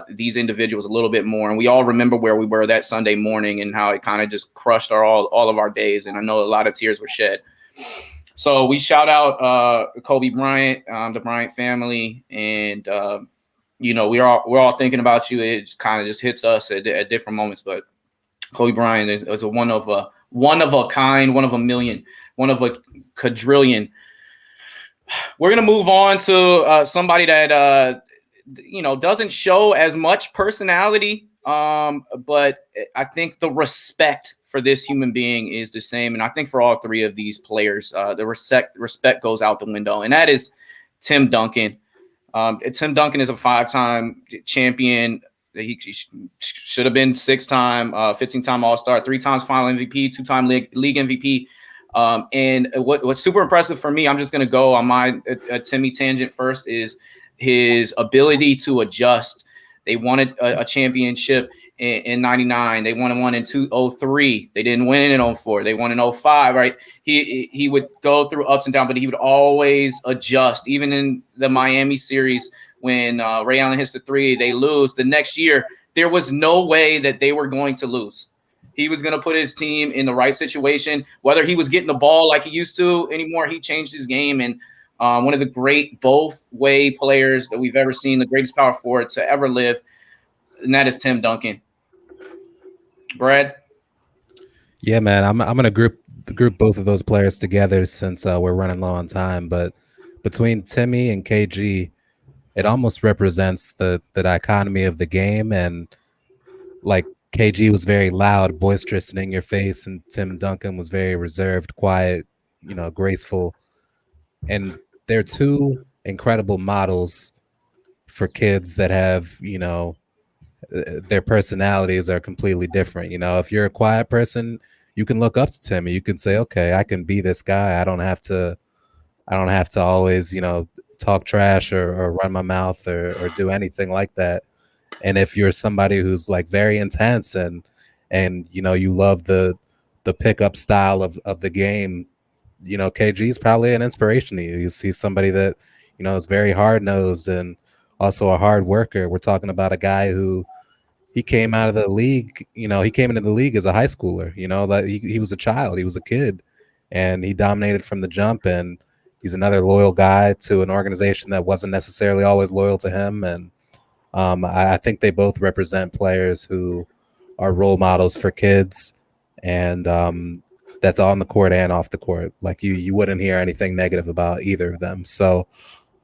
these individuals a little bit more. And we all remember where we were that Sunday morning and how it kind of just crushed all of our days. And I know a lot of tears were shed. So we shout out Kobe Bryant, the Bryant family, and we're all thinking about you. It kind of just hits us at different moments. But Kobe Bryant is a one of a kind, one of a million, one of a quadrillion. We're gonna move on to somebody that doesn't show as much personality, but I think the respect for this human being is the same, and I think for all three of these players, the respect goes out the window, and that is Tim Duncan. Tim Duncan is a 5-time champion. He should have been 6-time, 15-time All-Star, 3 times Final MVP, 2-time league MVP. And what's super impressive for me, I'm just going to go on my Timmy tangent first, is his ability to adjust. They wanted a championship in 99. They won one in 2003. They didn't win in 04. They won in 05, right? He would go through ups and downs, but he would always adjust. Even in the Miami series, when Ray Allen hits the 3, they lose. The next year, there was no way that they were going to lose. He was going to put his team in the right situation. Whether he was getting the ball like he used to anymore, he changed his game. And one of the great both-way players that we've ever seen, the greatest power forward to ever live, and that is Tim Duncan. Brad? Yeah, man, I'm going to group both of those players together since we're running low on time. But between Timmy and KG, it almost represents the dichotomy of the game. And like, KG was very loud, boisterous, and in your face, and Tim Duncan was very reserved, quiet, graceful. And they're two incredible models for kids that have, their personalities are completely different. If you're a quiet person, you can look up to Tim and you can say, okay, I can be this guy. I don't have to always, talk trash or run my mouth or do anything like that. And if you're somebody who's like very intense and you love the pickup style of the game, KG is probably an inspiration to you. You see somebody that is very hard nosed and also a hard worker. We're talking about a guy who he came out of the league. He came into the league as a high schooler. That he was a child, he was a kid, and he dominated from the jump. And he's another loyal guy to an organization that wasn't necessarily always loyal to him. And I think they both represent players who are role models for kids, and that's on the court and off the court. Like you wouldn't hear anything negative about either of them. So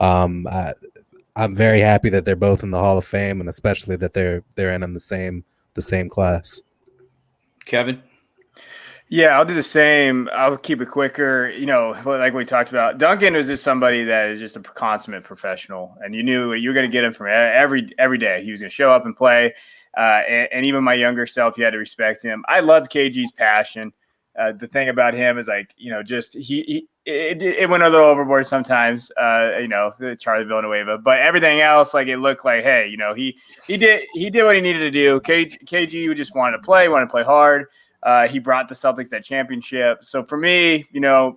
I'm very happy that they're both in the Hall of Fame, and especially that they're in the same class. Kevin? Yeah, I'll do the same. I'll keep it quicker. Like we talked about, Duncan was just somebody that is just a consummate professional, and you knew you were going to get him from every day. He was going to show up and play. And even my younger self, you had to respect him. I loved KG's passion. The thing about him is just it went a little overboard sometimes. Charlie Villanueva, but everything else, like it looked like, hey, he did what he needed to do. KG just wanted to play hard. He brought the Celtics that championship. So for me,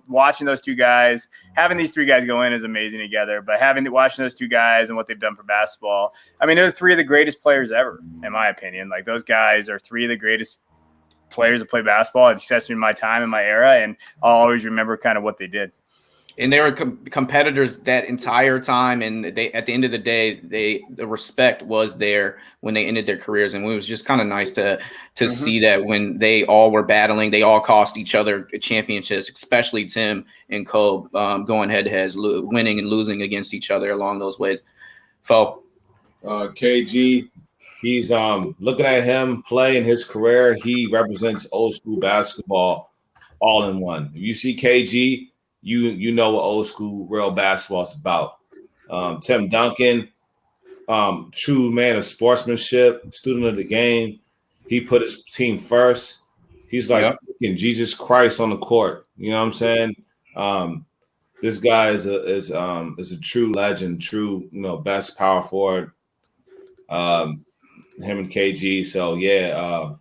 watching those two guys, having these 3 guys go in is amazing together. But watching those 2 guys and what they've done for basketball, I mean, they're 3 of the greatest players ever, in my opinion. Like those guys are 3 of the greatest players to play basketball, especially in my time, in my era, and I'll always remember kind of what they did. And they were competitors that entire time, and they, at the end of the day, the respect was there when they ended their careers, and it was just kind of nice to see that when they all were battling, they all cost each other championships, especially Tim and Kobe, going head to head, winning and losing against each other along those ways. Fo? KG, he's looking at him play in his career, he represents old school basketball all in one. If you see KG, you know what old school real basketball is about. Tim Duncan, true man of sportsmanship, student of the game. He put his team first. He's like Jesus Christ on the court. You know what I'm saying? This guy is a true legend, true best power forward. Him and KG. So yeah.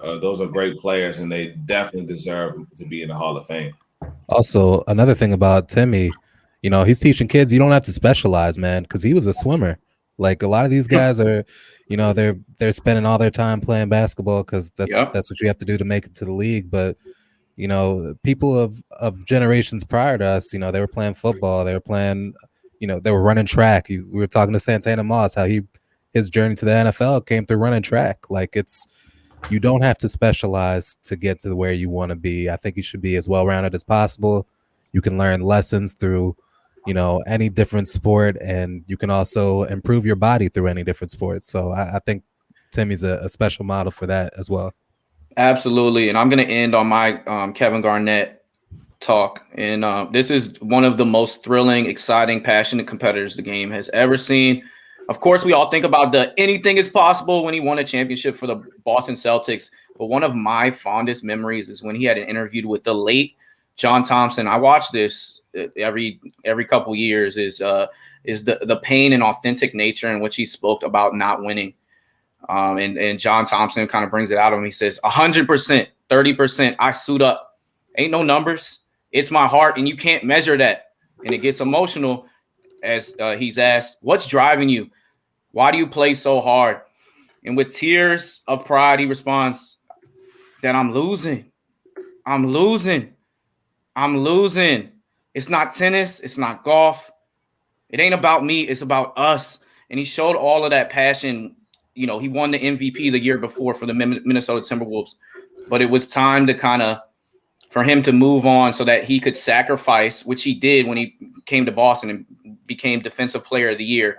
those are great players, and they definitely deserve to be in the Hall of Fame. Also, another thing about Timmy, he's teaching kids you don't have to specialize, man, because he was a swimmer. Like a lot of these guys are, they're spending all their time playing basketball because that's what you have to do to make it to the league. But people of generations prior to us, they were playing football, they were playing, they were running track. We were talking to Santana Moss how his journey to the NFL came through running track. Like you don't have to specialize to get to where you want to be. I think you should be as well-rounded as possible. You can learn lessons through, any different sport, and you can also improve your body through any different sport. So I think Timmy's a special model for that as well. Absolutely. And I'm going to end on my Kevin Garnett talk. And this is one of the most thrilling, exciting, passionate competitors the game has ever seen. Of course, we all think about the anything is possible when he won a championship for the Boston Celtics. But one of my fondest memories is when he had an interview with the late John Thompson. I watch this every couple years. Is the pain and authentic nature in which he spoke about not winning. And John Thompson kind of brings it out of him. He says 100%, 30%. I suit up. Ain't no numbers. It's my heart, and you can't measure that. And it gets emotional as he's asked, what's driving you? Why do you play so hard? And with tears of pride, he responds that I'm losing. I'm losing. I'm losing. It's not tennis. It's not golf. It ain't about me. It's about us. And he showed all of that passion. He won the MVP the year before for the Minnesota Timberwolves, but it was time to for him to move on so that he could sacrifice, which he did when he came to Boston and became Defensive Player of the Year,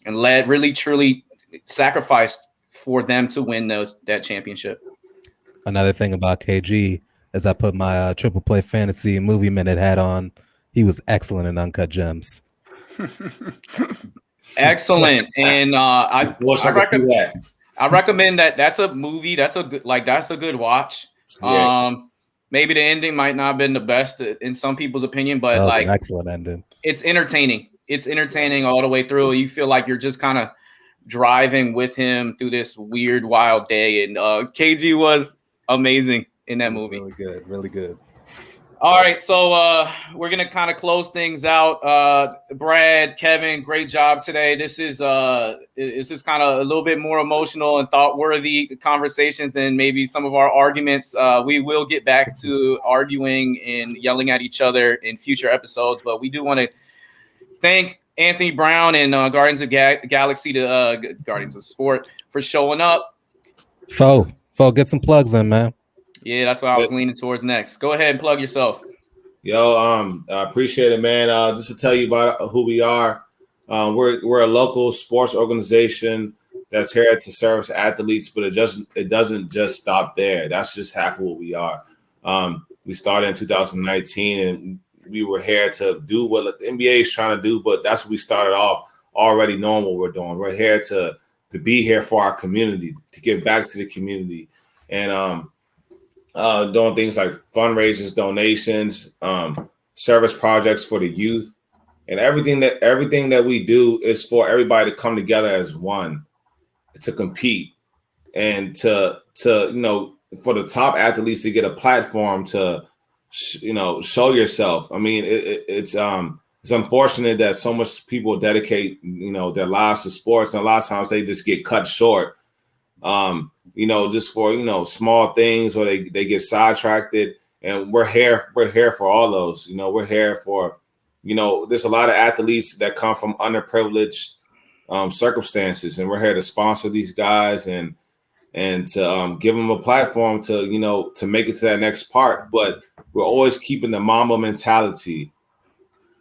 and really truly sacrificed for them to win that championship. Another thing about KG, as I put my Triple Play Fantasy Movie Minute hat on, he was excellent in Uncut Gems. Excellent. And I recommend that. That's a movie. That's a good watch. Yeah. Maybe the ending might not have been the best in some people's opinion, but that was an excellent ending. It's entertaining. It's entertaining all the way through. You feel like you're just kind of driving with him through this weird, wild day. And KG was amazing in that movie. Really good. Really good. All right, so we're going to kind of close things out. Brad, Kevin, great job today. This is kind of a little bit more emotional and thought-worthy conversations than maybe some of our arguments. We will get back to arguing and yelling at each other in future episodes, but we do want to thank Anthony Brown and Guardians of Galaxy, to Guardians of Sport, for showing up. Fo, get some plugs in, man. Yeah, that's what I was leaning towards next. Go ahead and plug yourself. Yo, I appreciate it, man. Just to tell you about who we are, we're a local sports organization that's here to service athletes, but it doesn't just stop there. That's just half of what we are. We started in 2019, and we were here to do what the NBA is trying to do, but that's what we started off already knowing what we're doing. We're here to be here for our community, to give back to the community, and doing things like fundraisers, donations, service projects for the youth, and everything that we do is for everybody to come together as one, to compete, and to for the top athletes to get a platform to show yourself. I mean, it's unfortunate that so much people dedicate their lives to sports, and a lot of times they just get cut short. Just for small things, or they get sidetracked. And we're here for all those. We're here for there's a lot of athletes that come from underprivileged circumstances, and we're here to sponsor these guys and to give them a platform to make it to that next part. But we're always keeping the Mamba mentality,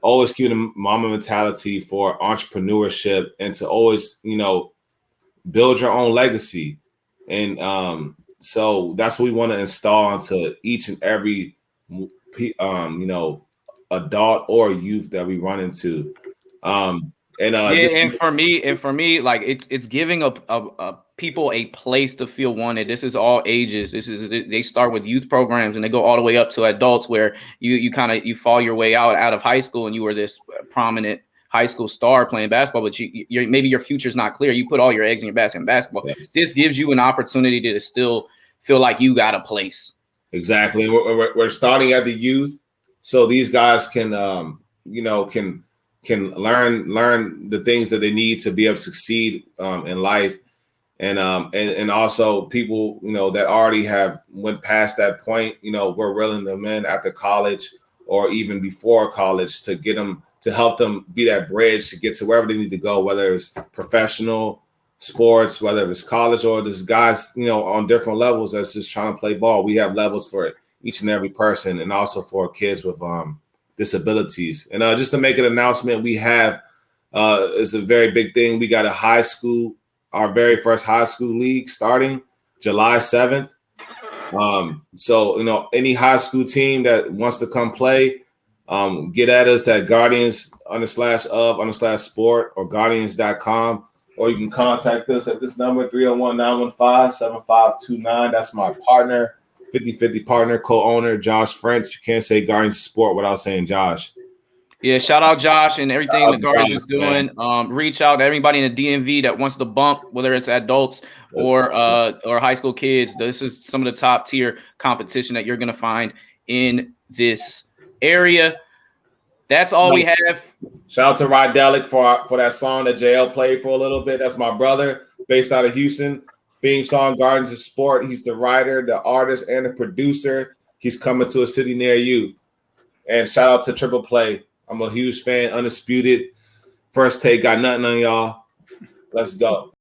for entrepreneurship, and to always build your own legacy. And so that's what we want to install into each and every adult or youth that we run into. And for me, like it's giving a people a place to feel wanted. This is all ages. They start with youth programs and they go all the way up to adults, where you fall your way out of high school and you were this prominent high school star playing basketball, but maybe your future's not clear. You put all your eggs in your basket in basketball. Yes. This gives you an opportunity to still feel like you got a place. Exactly. We're starting at the youth, so these guys can can learn the things that they need to be able to succeed in life, and also people that already have went past that point. We're reeling them in after college or even before college to get them, to help them be that bridge to get to wherever they need to go, whether it's professional sports, whether it's college, or there's guys, on different levels that's just trying to play ball. We have levels for each and every person, and also for kids with disabilities. And just to make an announcement, we have it's a very big thing. We got our very first high school league starting July 7th. So any high school team that wants to come play, get at us at Guardians_of_sport or Guardians.com. Or you can contact us at this number, 301-915-7529. That's my partner, 50-50 partner, co-owner, Josh French. You can't say Guardians Sport without saying Josh. Yeah, shout out Josh and everything the Guardians is doing. Reach out to everybody in the DMV that wants to bump, whether it's adults or high school kids. This is some of the top tier competition that you're going to find in this area. That's all we have. Shout out to Rydelic for that song that JL played for a little bit. That's my brother, based out of Houston. Theme song, Guardians of Sport. He's the writer, the artist, and the producer. He's coming to a city near you. And shout out to Triple Play. I'm a huge fan. Undisputed. First Take, got nothing on y'all. Let's go.